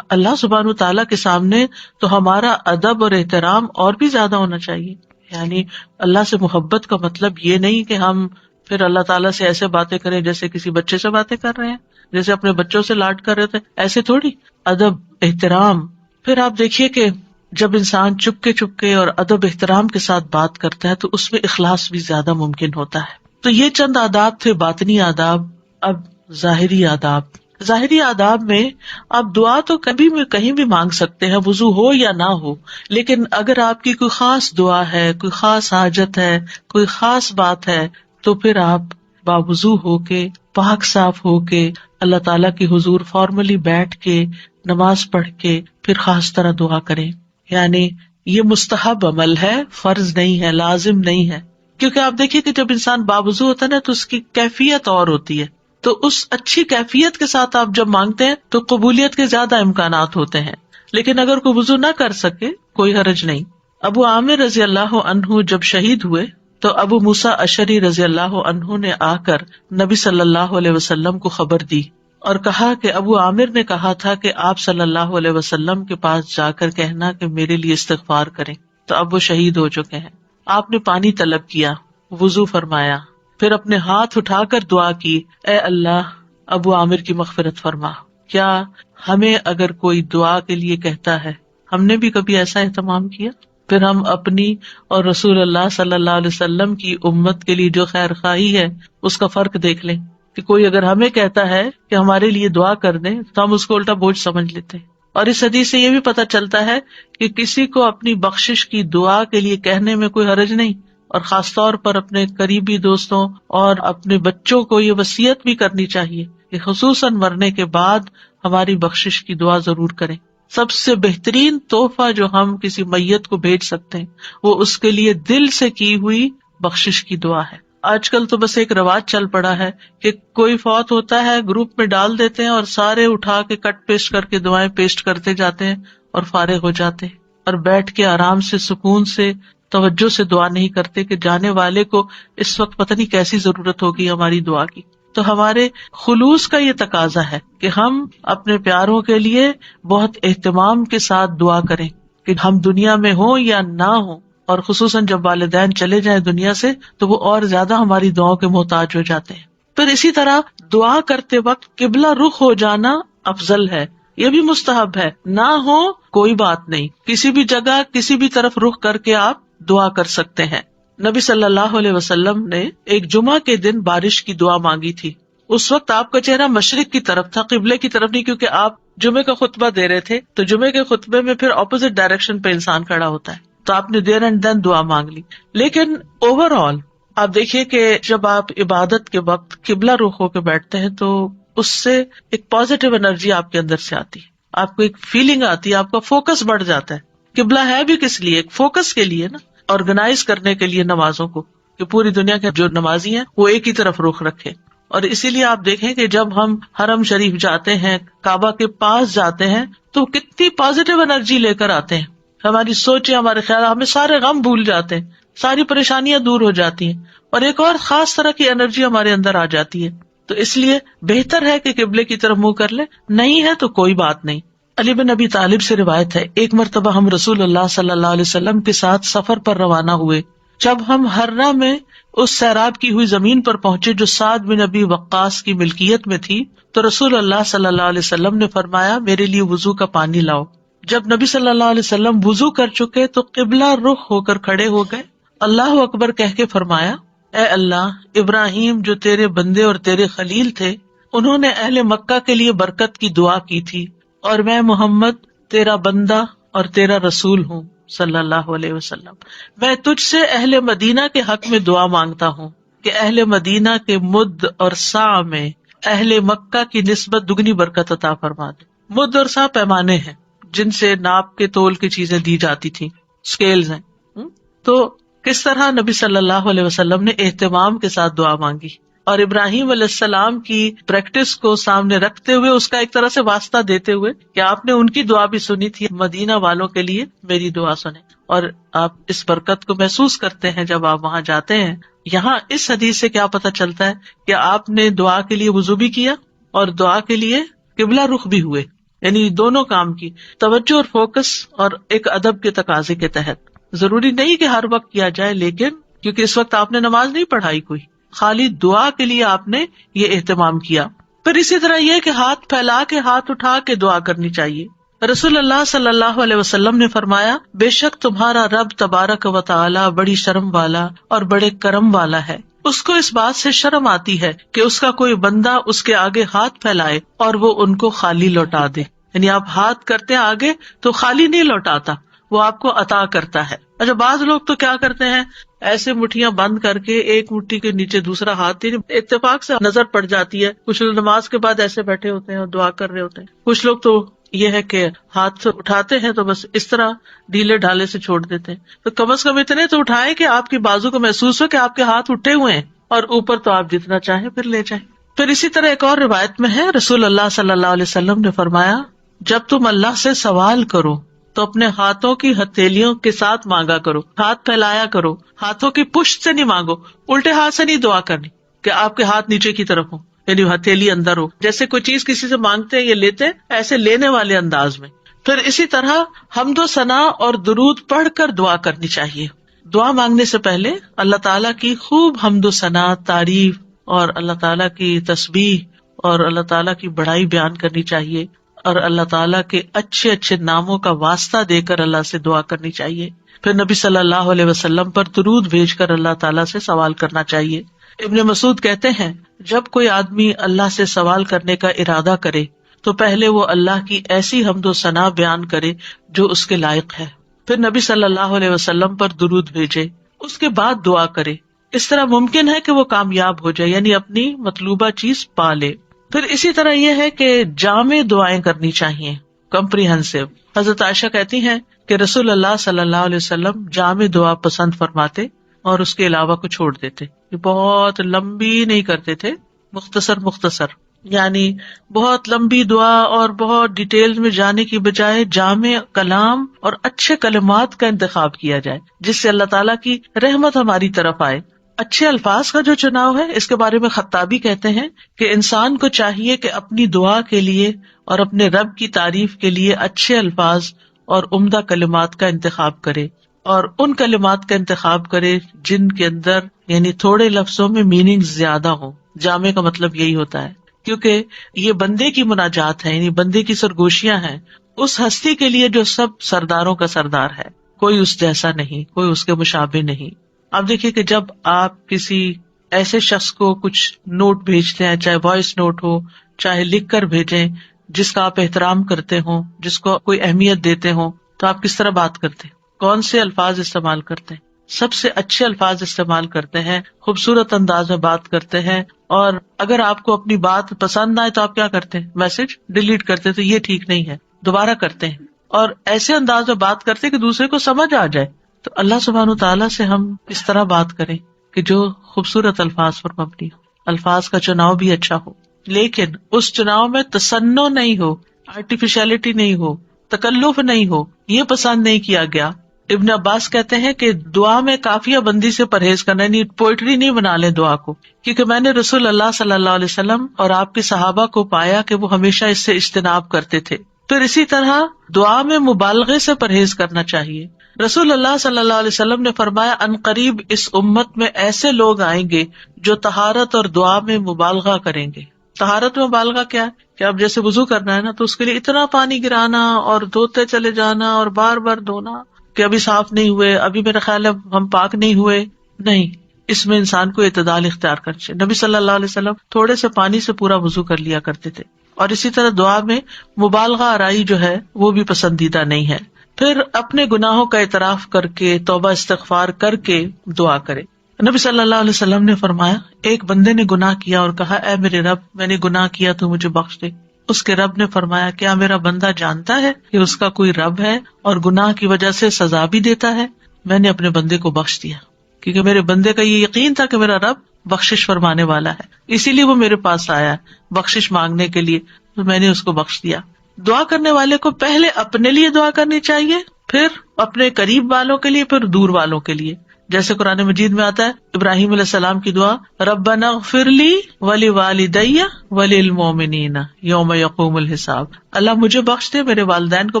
اللہ سبحانہ تعالیٰ کے سامنے تو ہمارا ادب اور احترام اور بھی زیادہ ہونا چاہیے. یعنی اللہ سے محبت کا مطلب یہ نہیں کہ ہم پھر اللہ تعالیٰ سے ایسے باتیں کریں جیسے کسی بچے سے باتیں کر رہے ہیں، جیسے اپنے بچوں سے لاڈ کر رہے تھے، ایسے تھوڑی. ادب، احترام. پھر آپ دیکھیے کہ جب انسان چپ کے اور ادب احترام کے ساتھ بات کرتا ہے تو اس میں اخلاص بھی زیادہ ممکن ہوتا ہے. تو یہ چند آداب تھے، باطنی آداب. اب ظاہری آداب. ظاہری آداب میں آپ دعا تو کبھی بھی کہیں بھی مانگ سکتے ہیں، وضو ہو یا نہ ہو. لیکن اگر آپ کی کوئی خاص دعا ہے، کوئی خاص حاجت ہے، کوئی خاص بات ہے، تو پھر آپ باوضو ہو کے، پاک صاف ہو کے اللہ تعالیٰ کی حضور فارملی بیٹھ کے نماز پڑھ کے پھر خاص طرح دعا کریں. یعنی یہ مستحب عمل ہے، فرض نہیں ہے، لازم نہیں ہے. کیونکہ آپ دیکھیے کہ جب انسان باوضو ہوتا ہے نا تو اس کی کیفیت اور ہوتی ہے. تو اس اچھی کیفیت کے ساتھ آپ جب مانگتے ہیں تو قبولیت کے زیادہ امکانات ہوتے ہیں. لیکن اگر کوئی وضو نہ کر سکے کوئی حرج نہیں. ابو عامر رضی اللہ عنہ جب شہید ہوئے تو ابو موسیٰ اشعری رضی اللہ عنہ نے آ کر نبی صلی اللہ علیہ وسلم کو خبر دی اور کہا کہ ابو عامر نے کہا تھا کہ آپ صلی اللہ علیہ وسلم کے پاس جا کر کہنا کہ میرے لیے استغفار کریں. تو اب وہ شہید ہو چکے ہیں. آپ نے پانی طلب کیا، وضو فرمایا، پھر اپنے ہاتھ اٹھا کر دعا کی، اے اللہ ابو عامر کی مغفرت فرما. کیا ہمیں اگر کوئی دعا کے لیے کہتا ہے، ہم نے بھی کبھی ایسا اہتمام کیا؟ پھر ہم اپنی اور رسول اللہ صلی اللہ علیہ وسلم کی امت کے لیے جو خیر خواہی ہے اس کا فرق دیکھ لیں کہ کوئی اگر ہمیں کہتا ہے کہ ہمارے لیے دعا کر دیں تو ہم اس کو الٹا بوجھ سمجھ لیتے ہیں. اور اس حدیث سے یہ بھی پتہ چلتا ہے کہ کسی کو اپنی بخشش کی دعا کے لیے کہنے میں کوئی حرج نہیں، اور خاص طور پر اپنے قریبی دوستوں اور اپنے بچوں کو یہ وصیت بھی کرنی چاہیے کہ خصوصاً مرنے کے بعد ہماری بخشش کی دعا ضرور کریں. سب سے بہترین تحفہ جو ہم کسی میت کو بھیج سکتے ہیں وہ اس کے لیے دل سے کی ہوئی بخشش کی دعا ہے. آج کل تو بس ایک رواج چل پڑا ہے کہ کوئی فوت ہوتا ہے گروپ میں ڈال دیتے ہیں اور سارے اٹھا کے کٹ پیسٹ کر کے دعائیں پیسٹ کرتے جاتے ہیں اور فارغ ہو جاتے ہیں، اور بیٹھ کے آرام سے سکون سے توجہ سے دعا نہیں کرتے کہ جانے والے کو اس وقت پتہ نہیں کیسی ضرورت ہوگی ہماری دعا کی. تو ہمارے خلوص کا یہ تقاضا ہے کہ ہم اپنے پیاروں کے لیے بہت اہتمام کے ساتھ دعا کریں کہ ہم دنیا میں ہوں یا نہ ہوں، اور خصوصاً جب والدین چلے جائیں دنیا سے تو وہ اور زیادہ ہماری دعاؤں کے محتاج ہو جاتے ہیں. پھر اسی طرح دعا کرتے وقت قبلہ رخ ہو جانا افضل ہے، یہ بھی مستحب ہے. نہ ہو کوئی بات نہیں، کسی بھی جگہ کسی بھی طرف رخ کر کے آپ دعا کر سکتے ہیں. نبی صلی اللہ علیہ وسلم نے ایک جمعہ کے دن بارش کی دعا مانگی تھی. اس وقت آپ کا چہرہ مشرق کی طرف تھا، قبلے کی طرف نہیں، کیونکہ آپ جمعے کا خطبہ دے رہے تھے. تو جمعے کے خطبے میں پھر اپوزٹ ڈائریکشن پہ انسان کھڑا ہوتا ہے، تو آپ نے دیر اینڈ دین دعا مانگ لی. لیکن اوور آل آپ دیکھیے کہ جب آپ عبادت کے وقت قبلہ رخ ہو کے بیٹھتے ہیں تو اس سے ایک پازیٹیو انرجی آپ کے اندر سے آتی ہے، آپ کو ایک فیلنگ آتی ہے، آپ کا فوکس بڑھ جاتا ہے. قبلہ ہے بھی کس لیے؟ ایک فوکس کے لیے نا، آرگنائز کرنے کے لیے نمازوں کو، کہ پوری دنیا کے جو نمازی ہیں وہ ایک ہی طرف رخ رکھے. اور اسی لیے آپ دیکھیں کہ جب ہم حرم شریف جاتے ہیں، کعبہ کے پاس جاتے ہیں، تو کتنی پازیٹیو انرجی لے کر آتے ہیں. ہماری سوچیں، ہمارے خیال، ہمیں سارے غم بھول جاتے ہیں، ساری پریشانیاں دور ہو جاتی ہیں، اور ایک اور خاص طرح کی انرجی ہمارے اندر آ جاتی ہے. تو اس لیے بہتر ہے کہ قبلے کی طرف منہ کر لیں، نہیں ہے تو کوئی بات نہیں. علی بن ابی طالب سے روایت ہے، ایک مرتبہ ہم رسول اللہ صلی اللہ علیہ وسلم کے ساتھ سفر پر روانہ ہوئے. جب ہم ہرہ میں اس سیراب کی ہوئی زمین پر پہنچے جو سعد بن ابی وقاص کی ملکیت میں تھی، تو رسول اللہ صلی اللہ علیہ وسلم نے فرمایا میرے لیے وضو کا پانی لاؤ۔ جب نبی صلی اللہ علیہ وسلم وضو کر چکے تو قبلہ رخ ہو کر کھڑے ہو گئے، اللہ اکبر کہہ کے فرمایا، اے اللہ، ابراہیم جو تیرے بندے اور تیرے خلیل تھے، انہوں نے اہل مکہ کے لیے برکت کی دعا کی تھی، اور میں محمد تیرا بندہ اور تیرا رسول ہوں صلی اللہ علیہ وسلم، میں تجھ سے اہل مدینہ کے حق میں دعا مانگتا ہوں کہ اہل مدینہ کے مد اور سا میں اہل مکہ کی نسبت دگنی برکت عطا فرما دے۔ مد اور سا پیمانے ہیں جن سے ناپ کے تول کی چیزیں دی جاتی تھی، اسکیلز ہیں۔ تو کس طرح نبی صلی اللہ علیہ وسلم نے اہتمام کے ساتھ دعا مانگی، اور ابراہیم علیہ السلام کی پریکٹس کو سامنے رکھتے ہوئے اس کا ایک طرح سے واسطہ دیتے ہوئے کہ آپ نے ان کی دعا بھی سنی تھی، مدینہ والوں کے لیے میری دعا سنیں، اور آپ اس برکت کو محسوس کرتے ہیں جب آپ وہاں جاتے ہیں۔ یہاں اس حدیث سے کیا پتہ چلتا ہے کہ آپ نے دعا کے لیے وضو بھی کیا اور دعا کے لیے قبلہ رخ بھی ہوئے، یعنی دونوں کام کی توجہ اور فوکس، اور ایک ادب کے تقاضے کے تحت۔ ضروری نہیں کہ ہر وقت کیا جائے، لیکن کیونکہ اس وقت آپ نے نماز نہیں پڑھائی کوئی، خالی دعا کے لیے آپ نے یہ اہتمام کیا۔ پھر اسی طرح یہ کہ ہاتھ پھیلا کے، ہاتھ اٹھا کے دعا کرنی چاہیے۔ رسول اللہ صلی اللہ علیہ وسلم نے فرمایا، بے شک تمہارا رب تبارک و تعالی بڑی شرم والا اور بڑے کرم والا ہے، اس کو اس بات سے شرم آتی ہے کہ اس کا کوئی بندہ اس کے آگے ہاتھ پھیلائے اور وہ ان کو خالی لوٹا دے، یعنی آپ ہاتھ کرتے آگے تو خالی نہیں لوٹاتا، وہ آپ کو عطا کرتا ہے۔ اچھا، بعض لوگ تو کیا کرتے ہیں، ایسے مٹھیاں بند کر کے ایک مٹھی کے نیچے دوسرا ہاتھ، اتفاق سے نظر پڑ جاتی ہے، کچھ لوگ نماز کے بعد ایسے بیٹھے ہوتے ہیں اور دعا کر رہے ہوتے ہیں، کچھ لوگ تو یہ ہے کہ ہاتھ اٹھاتے ہیں تو بس اس طرح ڈھیلے ڈھالے سے چھوڑ دیتے ہیں۔ تو کم از کم اتنے تو اٹھائیں کہ آپ کی بازو کو محسوس ہو کہ آپ کے ہاتھ اٹھے ہوئے ہیں، اور اوپر تو آپ جتنا چاہیں پھر لے جائیں۔ پھر اسی طرح ایک اور روایت میں ہے، رسول اللہ صلی اللہ علیہ وسلم نے فرمایا، جب تم اللہ سے سوال کرو تو اپنے ہاتھوں کی ہتھیلیوں کے ساتھ مانگا کرو، ہاتھ پھیلایا کرو، ہاتھوں کی پشت سے نہیں مانگو، الٹے ہاتھ سے نہیں دعا کرنی کہ آپ کے ہاتھ نیچے کی طرف ہوں، یعنی ہتھیلی اندر ہو، جیسے کوئی چیز کسی سے مانگتے ہیں یہ لیتے ہیں، ایسے لینے والے انداز میں۔ پھر اسی طرح حمد و ثنا اور درود پڑھ کر دعا کرنی چاہیے۔ دعا مانگنے سے پہلے اللہ تعالیٰ کی خوب حمد و ثنا، تعریف، اور اللہ تعالیٰ کی تسبیح اور اللہ تعالیٰ کی بڑائی بیان کرنی چاہیے، اور اللہ تعالیٰ کے اچھے اچھے ناموں کا واسطہ دے کر اللہ سے دعا کرنی چاہیے۔ پھر نبی صلی اللہ علیہ وسلم پر درود بھیج کر اللہ تعالیٰ سے سوال کرنا چاہیے۔ ابن مسعود کہتے ہیں، جب کوئی آدمی اللہ سے سوال کرنے کا ارادہ کرے تو پہلے وہ اللہ کی ایسی حمد و ثنا بیان کرے جو اس کے لائق ہے، پھر نبی صلی اللہ علیہ وسلم پر درود بھیجے، اس کے بعد دعا کرے۔ اس طرح ممکن ہے کہ وہ کامیاب ہو جائے، یعنی اپنی مطلوبہ چیز پا لے۔ پھر اسی طرح یہ ہے کہ جامع دعائیں کرنی چاہیے، کمپریہنسو۔ حضرت عائشہ کہتی ہیں کہ رسول اللہ صلی اللہ علیہ وسلم جامع دعا پسند فرماتے اور اس کے علاوہ کو چھوڑ دیتے، یہ بہت لمبی نہیں کرتے تھے، مختصر، یعنی بہت لمبی دعا اور بہت ڈیٹیل میں جانے کی بجائے جامع کلام اور اچھے کلمات کا انتخاب کیا جائے جس سے اللہ تعالیٰ کی رحمت ہماری طرف آئے۔ اچھے الفاظ کا جو چناؤ ہے، اس کے بارے میں خطابی کہتے ہیں کہ انسان کو چاہیے کہ اپنی دعا کے لیے اور اپنے رب کی تعریف کے لیے اچھے الفاظ اور عمدہ کلمات کا انتخاب کرے، اور ان کلمات کا انتخاب کرے جن کے اندر یعنی تھوڑے لفظوں میں میننگ زیادہ ہو۔ جامع کا مطلب یہی ہوتا ہے، کیونکہ یہ بندے کی مناجات ہے، یعنی بندے کی سرگوشیاں ہیں اس ہستی کے لیے جو سب سرداروں کا سردار ہے، کوئی اس جیسا نہیں، کوئی اس کے مشابہ نہیں۔ اب دیکھیے کہ جب آپ کسی ایسے شخص کو کچھ نوٹ بھیجتے ہیں، چاہے وائس نوٹ ہو، چاہے لکھ کر بھیجیں، جس کا آپ احترام کرتے ہوں، جس کو کوئی اہمیت دیتے ہوں، تو آپ کس طرح بات کرتے ہیں، کون سے الفاظ استعمال کرتے ہیں؟ سب سے اچھے الفاظ استعمال کرتے ہیں، خوبصورت انداز میں بات کرتے ہیں، اور اگر آپ کو اپنی بات پسند نہ آئے تو آپ کیا کرتے ہیں؟ میسج ڈیلیٹ کرتے، تو یہ ٹھیک نہیں ہے، دوبارہ کرتے ہیں، اور ایسے انداز میں بات کرتے ہیں کہ دوسرے کو سمجھ آ جائے۔ تو اللہ سبحانہ تعالیٰ سے ہم اس طرح بات کریں کہ جو خوبصورت الفاظ پر مبنی ہو، الفاظ کا چناؤ بھی اچھا ہو، لیکن اس چناؤ میں تصنع نہیں ہو، آرٹیفیشلٹی نہیں ہو، تکلف نہیں ہو، یہ پسند نہیں کیا گیا۔ ابن عباس کہتے ہیں کہ دعا میں قافیہ بندی سے پرہیز کرنا، یعنی پوئٹری نہیں بنا لیں دعا کو، کیونکہ میں نے رسول اللہ صلی اللہ علیہ وسلم اور آپ کے صحابہ کو پایا کہ وہ ہمیشہ اس سے اجتناب کرتے تھے۔ پھر اسی طرح دعا میں مبالغے سے پرہیز کرنا چاہیے، رسول اللہ صلی اللہ علیہ وسلم نے فرمایا ان قریب اس امت میں ایسے لوگ آئیں گے جو طہارت اور دعا میں مبالغہ کریں گے. طہارت میں مبالغہ کیا ہے کہ اب جیسے وضو کرنا ہے نا تو اس کے لیے اتنا پانی گرانا اور دھوتے چلے جانا اور بار بار دھونا کہ ابھی صاف نہیں ہوئے, ابھی میرا خیال ہے ہم پاک نہیں ہوئے. نہیں, اس میں انسان کو اعتدال اختیار کرنا چاہیے. نبی صلی اللہ علیہ وسلم تھوڑے سے پانی سے پورا وضو کر لیا کرتے تھے. اور اسی طرح دعا میں مبالغہ آرائی جو ہے وہ بھی پسندیدہ نہیں ہے. پھر اپنے گناہوں کا اعتراف کر کے توبہ استغفار کر کے دعا کرے. نبی صلی اللہ علیہ وسلم نے فرمایا ایک بندے نے گناہ کیا اور کہا اے میرے رب میں نے گناہ کیا تو مجھے بخش دے. اس کے رب نے فرمایا کیا میرا بندہ جانتا ہے کہ اس کا کوئی رب ہے اور گناہ کی وجہ سے سزا بھی دیتا ہے؟ میں نے اپنے بندے کو بخش دیا, کیونکہ میرے بندے کا یہ یقین تھا کہ میرا رب بخشش فرمانے والا ہے, اسی لیے وہ میرے پاس آیا بخشش مانگنے کے لیے, تو میں نے اس کو بخش دیا. دعا کرنے والے کو پہلے اپنے لیے دعا کرنی چاہیے, پھر اپنے قریب والوں کے لیے, پھر دور والوں کے لیے. جیسے قرآن مجید میں آتا ہے ابراہیم علیہ السلام کی دعا ربنا اغفر لی ولوالدی وللمؤمنین یوم یقوم الحساب, اللہ مجھے بخش دے, میرے والدین کو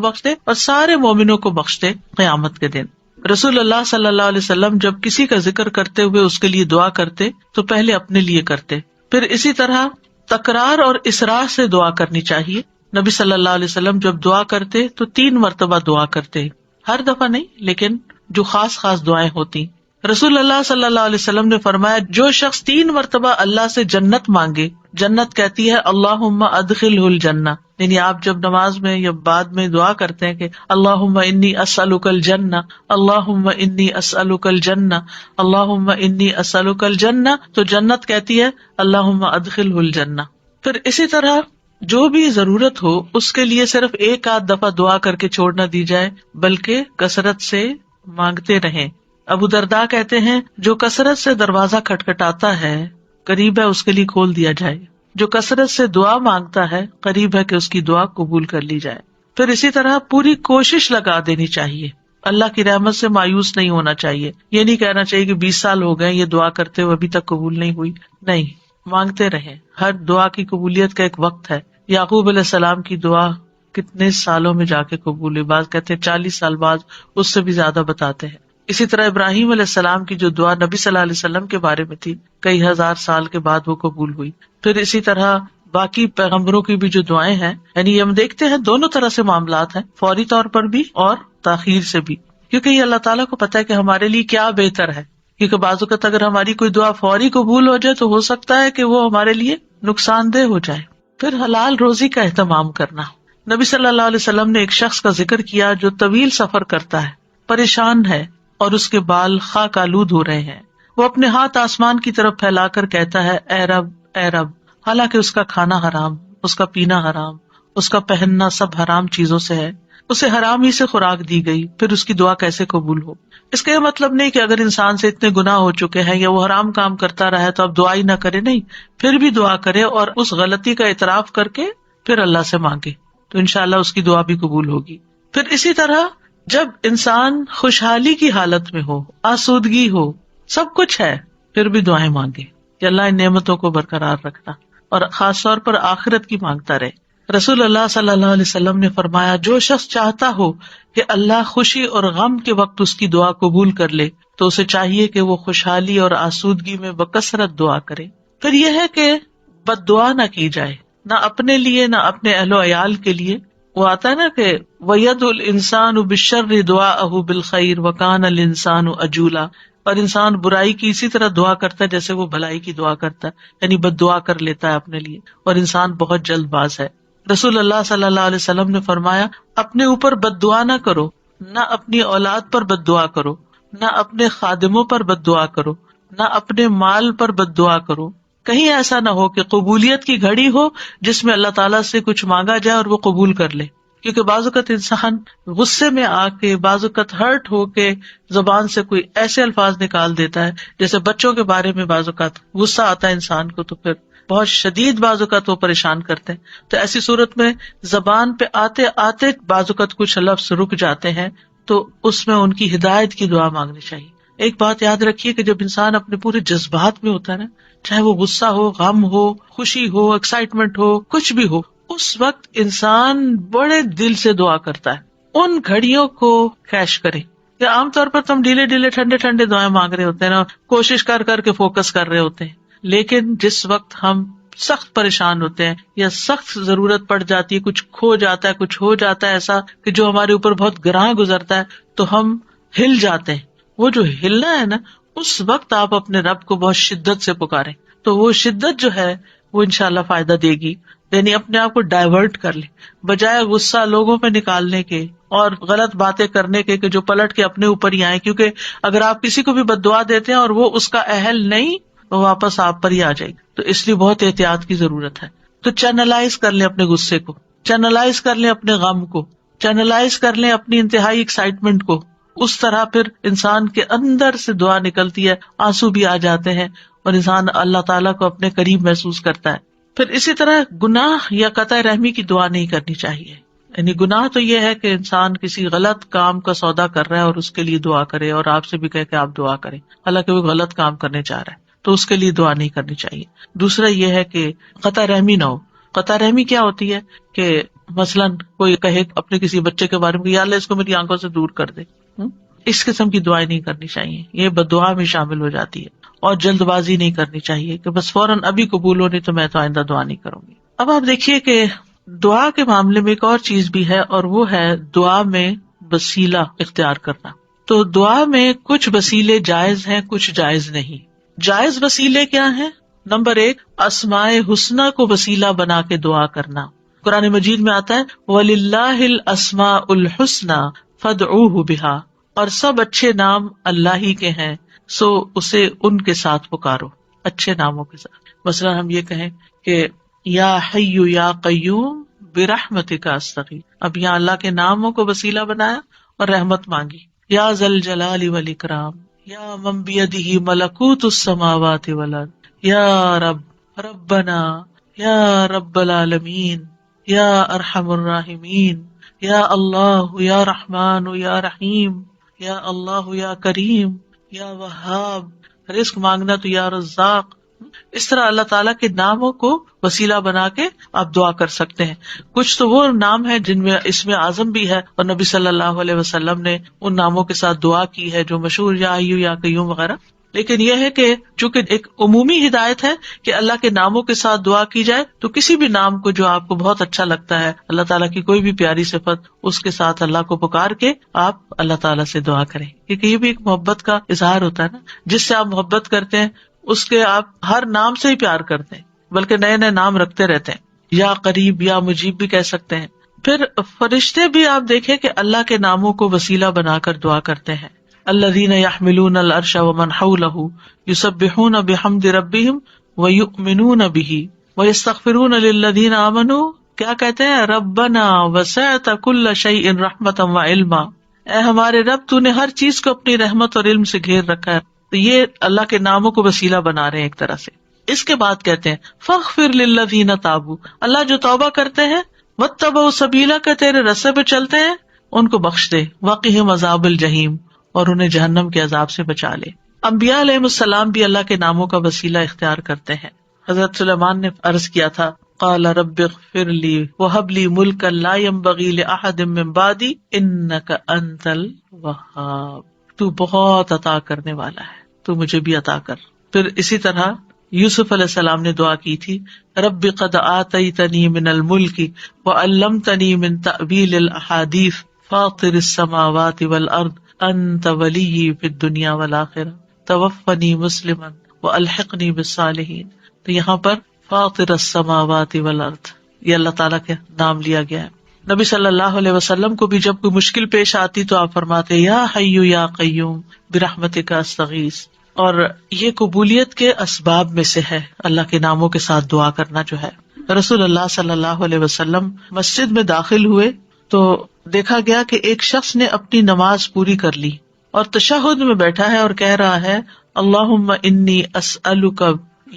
بخش دے اور سارے مومنوں کو بخش دے قیامت کے دن. رسول اللہ صلی اللہ علیہ وسلم جب کسی کا ذکر کرتے ہوئے اس کے لیے دعا کرتے تو پہلے اپنے لیے کرتے, پھر اسی طرح تکرار اور اسراء سے دعا کرنی چاہیے. نبی صلی اللہ علیہ وسلم جب دعا کرتے تو 3 مرتبہ دعا کرتے, ہر دفعہ نہیں لیکن جو خاص دعائیں ہوتی. رسول اللہ صلی اللہ علیہ وسلم نے فرمایا جو شخص 3 مرتبہ اللہ سے جنت مانگے, جنت کہتی ہے اللہم ادخلہ الجنہ, یعنی آپ جب نماز میں یا بعد میں دعا کرتے ہیں کہ اللہم انی اسألک الجنہ, اللہم انی اسألک الجنہ, اللہم انی اسألک الجنہ, تو جنت کہتی ہے اللہم ادخلہ الجنہ. پھر اسی طرح جو بھی ضرورت ہو اس کے لیے صرف 1 آدھ دفعہ دعا کر کے چھوڑ نہ دی جائے بلکہ کثرت سے مانگتے رہیں. ابو درداء کہتے ہیں جو کثرت سے دروازہ کھٹکھٹاتا ہے قریب ہے اس کے لیے کھول دیا جائے, جو کثرت سے دعا مانگتا ہے قریب ہے کہ اس کی دعا قبول کر لی جائے. پھر اسی طرح پوری کوشش لگا دینی چاہیے, اللہ کی رحمت سے مایوس نہیں ہونا چاہیے. یہ نہیں کہنا چاہیے کہ 20 سال ہو گئے یہ دعا کرتے ہوئے ابھی تک قبول نہیں ہوئی. نہیں, مانگتے رہیں. ہر دعا کی قبولیت کا ایک وقت ہے. یعقوب علیہ السلام کی دعا کتنے سالوں میں جا کے قبول ہوئی, بعض کہتے ہیں 40 سال بعد, اس سے بھی زیادہ بتاتے ہیں. اسی طرح ابراہیم علیہ السلام کی جو دعا نبی صلی اللہ علیہ وسلم کے بارے میں تھی کئی ہزار سال کے بعد وہ قبول ہوئی. پھر اسی طرح باقی پیغمبروں کی بھی جو دعائیں ہیں, یعنی ہم دیکھتے ہیں دونوں طرح سے معاملات ہیں, فوری طور پر بھی اور تاخیر سے بھی, کیونکہ یہ اللہ تعالیٰ کو پتا ہے کہ ہمارے لیے کیا بہتر ہے. کیونکہ بعض اوقات اگر ہماری کوئی دعا فوری قبول ہو جائے تو ہو سکتا ہے کہ وہ ہمارے لیے نقصان دہ ہو جائے. پھر حلال روزی کا اہتمام کرنا. نبی صلی اللہ علیہ وسلم نے ایک شخص کا ذکر کیا جو طویل سفر کرتا ہے, پریشان ہے اور اس کے بال خاک آلود ہو رہے ہیں. وہ اپنے ہاتھ آسمان کی طرف پھیلا کر کہتا ہے اے رب اے رب, حالانکہ اس کا کھانا حرام, اس کا پینا حرام, اس کا پہننا سب حرام چیزوں سے ہے, اسے حرام ہی سے خوراک دی گئی, پھر اس کی دعا کیسے قبول ہو؟ اس کا یہ مطلب نہیں کہ اگر انسان سے اتنے گناہ ہو چکے ہیں یا وہ حرام کام کرتا رہا ہے تو اب دعا ہی نہ کرے, نہیں, پھر بھی دعا کرے اور اس غلطی کا اعتراف کر کے پھر اللہ سے مانگے تو انشاءاللہ اس کی دعا بھی قبول ہوگی. پھر اسی طرح جب انسان خوشحالی کی حالت میں ہو, آسودگی ہو, سب کچھ ہے, پھر بھی دعائیں مانگے کہ اللہ ان نعمتوں کو برقرار رکھنا, اور خاص طور پر آخرت کی مانگتا رہے. رسول اللہ صلی اللہ علیہ وسلم نے فرمایا جو شخص چاہتا ہو کہ اللہ خوشی اور غم کے وقت اس کی دعا قبول کر لے تو اسے چاہیے کہ وہ خوشحالی اور آسودگی میں بکثرت دعا کرے. پھر یہ ہے کہ بد دعا نہ کی جائے, نہ اپنے لیے نہ اپنے اہل و عیال کے لیے. وہ آتا ہے نا کہ وَيَدْعُ الْإِنسَانُ بِالشَّرِّ دُعَاءَهُ بِالْخَيْرِ وَكَانَ الْإِنسَانُ عَجُولًا, اور انسان برائی کی اسی طرح دعا کرتا ہے جیسے وہ بھلائی کی دعا کرتا ہے, یعنی بد دعا کر لیتا ہے اپنے لیے, اور انسان بہت جلد باز ہے. رسول اللہ صلی اللہ علیہ وسلم نے فرمایا اپنے اوپر بد دعا نہ کرو, نہ اپنی اولاد پر بد دعا کرو, نہ اپنے خادموں پر بد دعا کرو, نہ اپنے مال پر بد دعا کرو. کہیں ایسا نہ ہو کہ قبولیت کی گھڑی ہو جس میں اللہ تعالیٰ سے کچھ مانگا جائے اور وہ قبول کر لے, کیونکہ بعض اوقات انسان غصے میں آ کے, بعض اوقات ہرٹ ہو کے زبان سے کوئی ایسے الفاظ نکال دیتا ہے, جیسے بچوں کے بارے میں بعض اوقات غصہ آتا ہے انسان کو تو پھر بہت شدید بعض اوقات وہ پریشان کرتے ہیں. تو ایسی صورت میں زبان پہ آتے آتے بعض اوقات کچھ لفظ رک جاتے ہیں, تو اس میں ان کی ہدایت کی دعا مانگنی چاہیے. ایک بات یاد رکھیے کہ جب انسان اپنے پورے جذبات میں ہوتا ہے نا, چاہے وہ غصہ ہو, غم ہو, خوشی ہو, ایکسائٹمنٹ ہو, کچھ بھی ہو, اس وقت انسان بڑے دل سے دعا کرتا ہے. ان گھڑیوں کو کیش کرے, یا عام طور پر تم ڈھیلے ڈھیلے ٹھنڈے ٹھنڈے دعائیں مانگ رہے ہوتے ہیں نا، کوشش کر کر کے فوکس کر رہے ہوتے ہیں، لیکن جس وقت ہم سخت پریشان ہوتے ہیں یا سخت ضرورت پڑ جاتی ہے، کچھ کھو جاتا ہے، کچھ ہو جاتا ہے ایسا کہ جو ہمارے اوپر بہت گراں گزرتا ہے، تو ہم ہل جاتے ہیں. وہ جو ہلنا ہے نا، اس وقت آپ اپنے رب کو بہت شدت سے پکاریں، تو وہ شدت جو ہے وہ انشاءاللہ فائدہ دے گی. یعنی اپنے آپ کو ڈائیورٹ کر لیں، بجائے غصہ لوگوں پہ نکالنے کے اور غلط باتیں کرنے کے کہ جو پلٹ کے اپنے اوپر ہی آئے. کیونکہ اگر آپ کسی کو بھی بد دعا دیتے ہیں اور وہ اس کا اہل نہیں، وہ واپس آپ پر ہی آ جائے گی. تو اس لیے بہت احتیاط کی ضرورت ہے. تو چینلائز کر لیں اپنے غصے کو، چینلائز کر لیں اپنے غم کو، چینلائز کر لیں اپنی انتہائی ایکسائٹمنٹ کو. اس طرح پھر انسان کے اندر سے دعا نکلتی ہے، آنسو بھی آ جاتے ہیں اور انسان اللہ تعالیٰ کو اپنے قریب محسوس کرتا ہے. پھر اسی طرح گناہ یا قطع رحمی کی دعا نہیں کرنی چاہیے. یعنی گناہ تو یہ ہے کہ انسان کسی غلط کام کا سودا کر رہا ہے اور اس کے لیے دعا کرے اور آپ سے بھی کہے کہ آپ دعا کریں، حالانکہ وہ غلط کام کرنے چاہ رہا ہے، تو اس کے لیے دعا نہیں کرنی چاہیے. دوسرا یہ ہے کہ قطع رحمی نہ ہو. قطع رحمی کیا ہوتی ہے کہ مثلاً کوئی کہے اپنے کسی بچے کے بارے میں، یا اللہ اس کو میری آنکھوں سے دور کر دے، اس قسم کی دعائیں نہیں کرنی چاہیے. یہ بددعا میں شامل ہو جاتی ہے. اور جلد بازی نہیں کرنی چاہیے کہ بس فوراً ابھی قبول ہو، نہیں تو میں تو آئندہ دعا نہیں کروں گی. اب آپ دیکھیے کہ دعا کے معاملے میں ایک اور چیز بھی ہے، اور وہ ہے دعا میں وسیلہ اختیار کرنا. تو دعا میں کچھ وسیلے جائز ہیں، کچھ جائز نہیں. جائز وسیلے کیا ہیں؟ نمبر 1، اسماء حسنی کو وسیلہ بنا کے دعا کرنا. قرآن مجید میں آتا ہے وَلِلَّهِ الْأَسْمَاءُ الْحُسْنَى فَادْعُوهُ بِهَا، اور سب اچھے نام اللہ ہی کے ہیں، سو اسے ان کے ساتھ پکارو، اچھے ناموں کے ساتھ. مثلا ہم یہ کہیں کہ یا حی یا قیوم برحمتک استغیث، اب یہاں اللہ کے ناموں کو وسیلہ بنایا اور رحمت مانگی. یا ذا الجلال والاکرام، یا من بیدہ ملکوت السماوات والارض، یا رب ربنا، یا رب العالمین، یا ارحم الراحمین، یا اللہ یا رحمان یا رحیم، یا اللہ یا کریم، یا وہاب، رزق مانگنا تو یا رزاق. اس طرح اللہ تعالیٰ کے ناموں کو وسیلہ بنا کے آپ دعا کر سکتے ہیں. کچھ تو وہ نام ہے جن میں اسم اعظم بھی ہے، اور نبی صلی اللہ علیہ وسلم نے ان ناموں کے ساتھ دعا کی ہے جو مشہور یا حی یا قیوم وغیرہ. لیکن یہ ہے کہ چونکہ ایک عمومی ہدایت ہے کہ اللہ کے ناموں کے ساتھ دعا کی جائے، تو کسی بھی نام کو جو آپ کو بہت اچھا لگتا ہے، اللہ تعالیٰ کی کوئی بھی پیاری صفت، اس کے ساتھ اللہ کو پکار کے آپ اللہ تعالیٰ سے دعا کریں. کیونکہ یہ بھی ایک محبت کا اظہار ہوتا ہے نا، جس سے آپ محبت کرتے ہیں اس کے آپ ہر نام سے ہی پیار کرتے ہیں، بلکہ نئے نئے نام رکھتے رہتے ہیں. یا قریب یا مجیب بھی کہہ سکتے ہیں. پھر فرشتے بھی آپ دیکھیں کہ اللہ کے ناموں کو وسیلہ بنا کر دعا کرتے ہیں. الذین یحملون العرش ومن حولہ یسبحون بحمد ربہم ویؤمنون بہ ویستغفرون للذین آمنوا، کیا کہتے ہیں؟ ربنا وسعت کل شیء رحمۃ وعلما، اے ہمارے رب تو نے ہر چیز کو اپنی رحمت اور علم سے گھیر رکھا ہے. تو یہ اللہ کے ناموں کو وسیلہ بنا رہے ہیں ایک طرح سے. اس کے بعد کہتے ہیں فاغفر للذین تابوا، اللہ جو توبہ کرتے ہیں، واتبعوا سبیلک، تیرے رستے پہ چلتے ہیں، ان کو بخش دے، وقہم عذاب الجحیم، اور انہیں جہنم کے عذاب سے بچا لے. انبیاء علیہ السلام بھی اللہ کے ناموں کا وسیلہ اختیار کرتے ہیں. حضرت سلیمان نے عرض کیا تھا قال رب اغفر لی وہب لی ملکا لا ينبغی لأحد من بعدی انک انت الوہاب، تو بہت عطا کرنے والا ہے، تو مجھے بھی عطا کر. پھر اسی طرح یوسف علیہ السلام نے دعا کی تھی رب قد آتیتنی من الملک وعلمتنی من تأویل الاحادیث فاطر السماوات والارض انت ولی فی الدنیا والآخرہ توفنی مسلما والحقنی بالصالحین. تو یہاں پر فاطر السماوات والارض، یہ اللہ تعالیٰ کے نام لیا گیا ہے. نبی صلی اللہ علیہ وسلم کو بھی جب کوئی مشکل پیش آتی تو آپ فرماتے یا حی یا قیوم برحمتک استغیث. اور یہ قبولیت کے اسباب میں سے ہے اللہ کے ناموں کے ساتھ دعا کرنا جو ہے. رسول اللہ صلی اللہ علیہ وسلم مسجد میں داخل ہوئے تو دیکھا گیا کہ ایک شخص نے اپنی نماز پوری کر لی اور تشہد میں بیٹھا ہے اور کہہ رہا ہے اللہم انی اسألک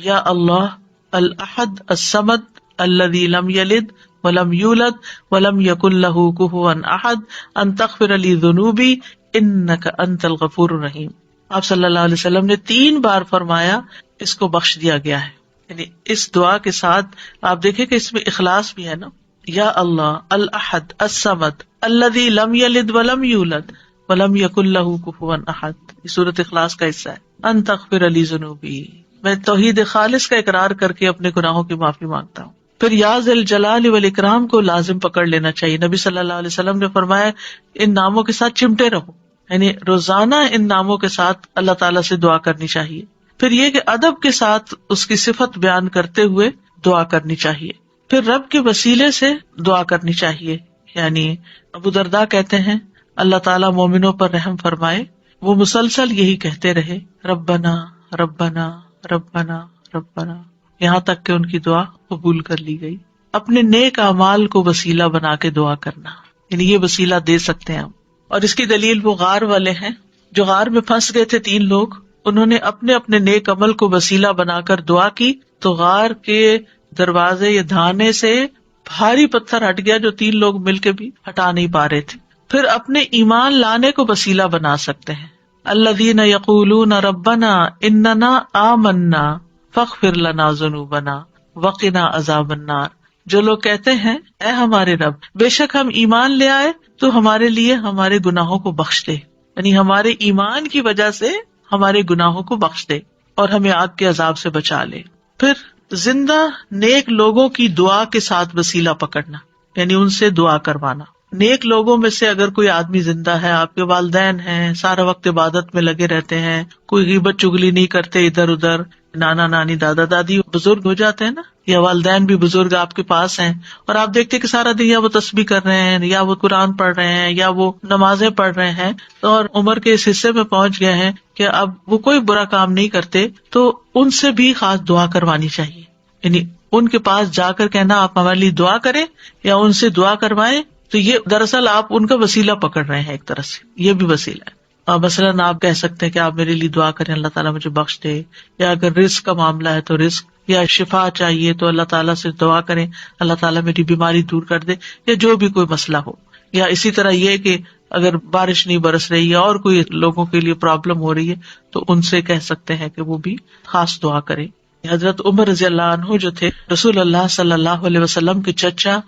یا اللہ الاحد الصمد الذی لم یلد ولم یولد ولم یکن لہ کفوا احد ان تغفر لی ذنوبی انک انت الغفور الرحیم. آپ صلی اللہ علیہ وسلم نے 3 بار فرمایا اس کو بخش دیا گیا ہے. یعنی اس دعا کے ساتھ آپ دیکھیں کہ اس میں اخلاص بھی ہے نا. یا اللہ الاحد الصمد الذی لم یلد ولم یولد وَلَمْ يَكُنْ لَهُ كُفُوًا أَحَدٌ، یہ سورۃ اخلاص کا حصہ ہے. أَن تَغْفِرَ لِي ذُنُوبِي، میں توحید خالص کا اقرار کر کے اپنے گناہوں کی معافی مانگتا ہوں. پھر یا ذی الجلال والاکرام کو لازم پکڑ لینا چاہیے. نبی صلی اللہ علیہ وسلم نے فرمایا ان ناموں کے ساتھ چمٹے رہو، یعنی روزانہ ان ناموں کے ساتھ اللہ تعالیٰ سے دعا کرنی چاہیے. پھر یہ کہ ادب کے ساتھ اس کی صفت بیان کرتے ہوئے دعا کرنی چاہیے. پھر رب کے وسیلے سے دعا کرنی چاہیے. یعنی ابو درداء کہتے ہیں اللہ تعالیٰ مومنوں پر رحم فرمائے، وہ مسلسل یہی کہتے رہے ربنا ربنا ربنا ربنا، یہاں تک کہ ان کی دعا قبول کر لی گئی. اپنے نیک اعمال کو وسیلہ بنا کے دعا کرنا، یعنی یہ وسیلہ دے سکتے ہیں ہم. اور اس کی دلیل وہ غار والے ہیں جو غار میں پھنس گئے تھے. 3 لوگ، انہوں نے اپنے اپنے نیک عمل کو وسیلہ بنا کر دعا کی تو غار کے دروازے یا دھانے سے بھاری پتھر ہٹ گیا جو 3 لوگ مل کے بھی ہٹا نہیں پا رہے تھے. پھر اپنے ایمان لانے کو وسیلہ بنا سکتے ہیں. الذین یقولون ربنا اننا آمنا فاغفر لنا ذنوبنا وقنا عذاب النار، جو لوگ کہتے ہیں اے ہمارے رب، بے شک ہم ایمان لے آئے تو ہمارے لیے ہمارے گناہوں کو بخش دے، یعنی ہمارے ایمان کی وجہ سے ہمارے گناہوں کو بخش دے اور ہمیں آگ کے عذاب سے بچا لے. پھر زندہ نیک لوگوں کی دعا کے ساتھ وسیلہ پکڑنا، یعنی ان سے دعا کروانا. نیک لوگوں میں سے اگر کوئی آدمی زندہ ہے، آپ کے والدین ہیں، سارا وقت عبادت میں لگے رہتے ہیں، کوئی غیبت چگلی نہیں کرتے ادھر ادھر، نانا نانی دادا دادی بزرگ ہو جاتے ہیں نا، یا والدین بھی بزرگ آپ کے پاس ہیں، اور آپ دیکھتے کہ سارا دن یا وہ تسبیح کر رہے ہیں یا وہ قرآن پڑھ رہے ہیں یا وہ نمازیں پڑھ رہے ہیں، اور عمر کے اس حصے میں پہنچ گئے ہیں کہ اب وہ کوئی برا کام نہیں کرتے، تو ان سے بھی خاص دعا کروانی چاہیے. یعنی ان کے پاس جا کر کہنا آپ ہمارے لیے دعا کریں یا ان سے دعا کروائیں، تو یہ دراصل آپ ان کا وسیلہ پکڑ رہے ہیں. ایک طرح سے یہ بھی وسیلہ ہے. مثلاً آپ کہہ سکتے ہیں کہ آپ میرے لیے دعا کریں اللہ تعالیٰ مجھے بخش دے، یا اگر رزق کا معاملہ ہے تو رزق، یا شفا چاہیے تو اللہ تعالیٰ سے دعا کریں اللہ تعالیٰ میری بیماری دور کر دے، یا جو بھی کوئی مسئلہ ہو. یا اسی طرح یہ کہ اگر بارش نہیں برس رہی ہے اور کوئی لوگوں کے لیے پرابلم ہو رہی ہے تو ان سے کہہ سکتے ہیں کہ وہ بھی خاص دعا کریں. حضرت عمر رضی اللہ عنہ جو تھے، رسول اللہ صلی اللہ علیہ وسلم کے چچا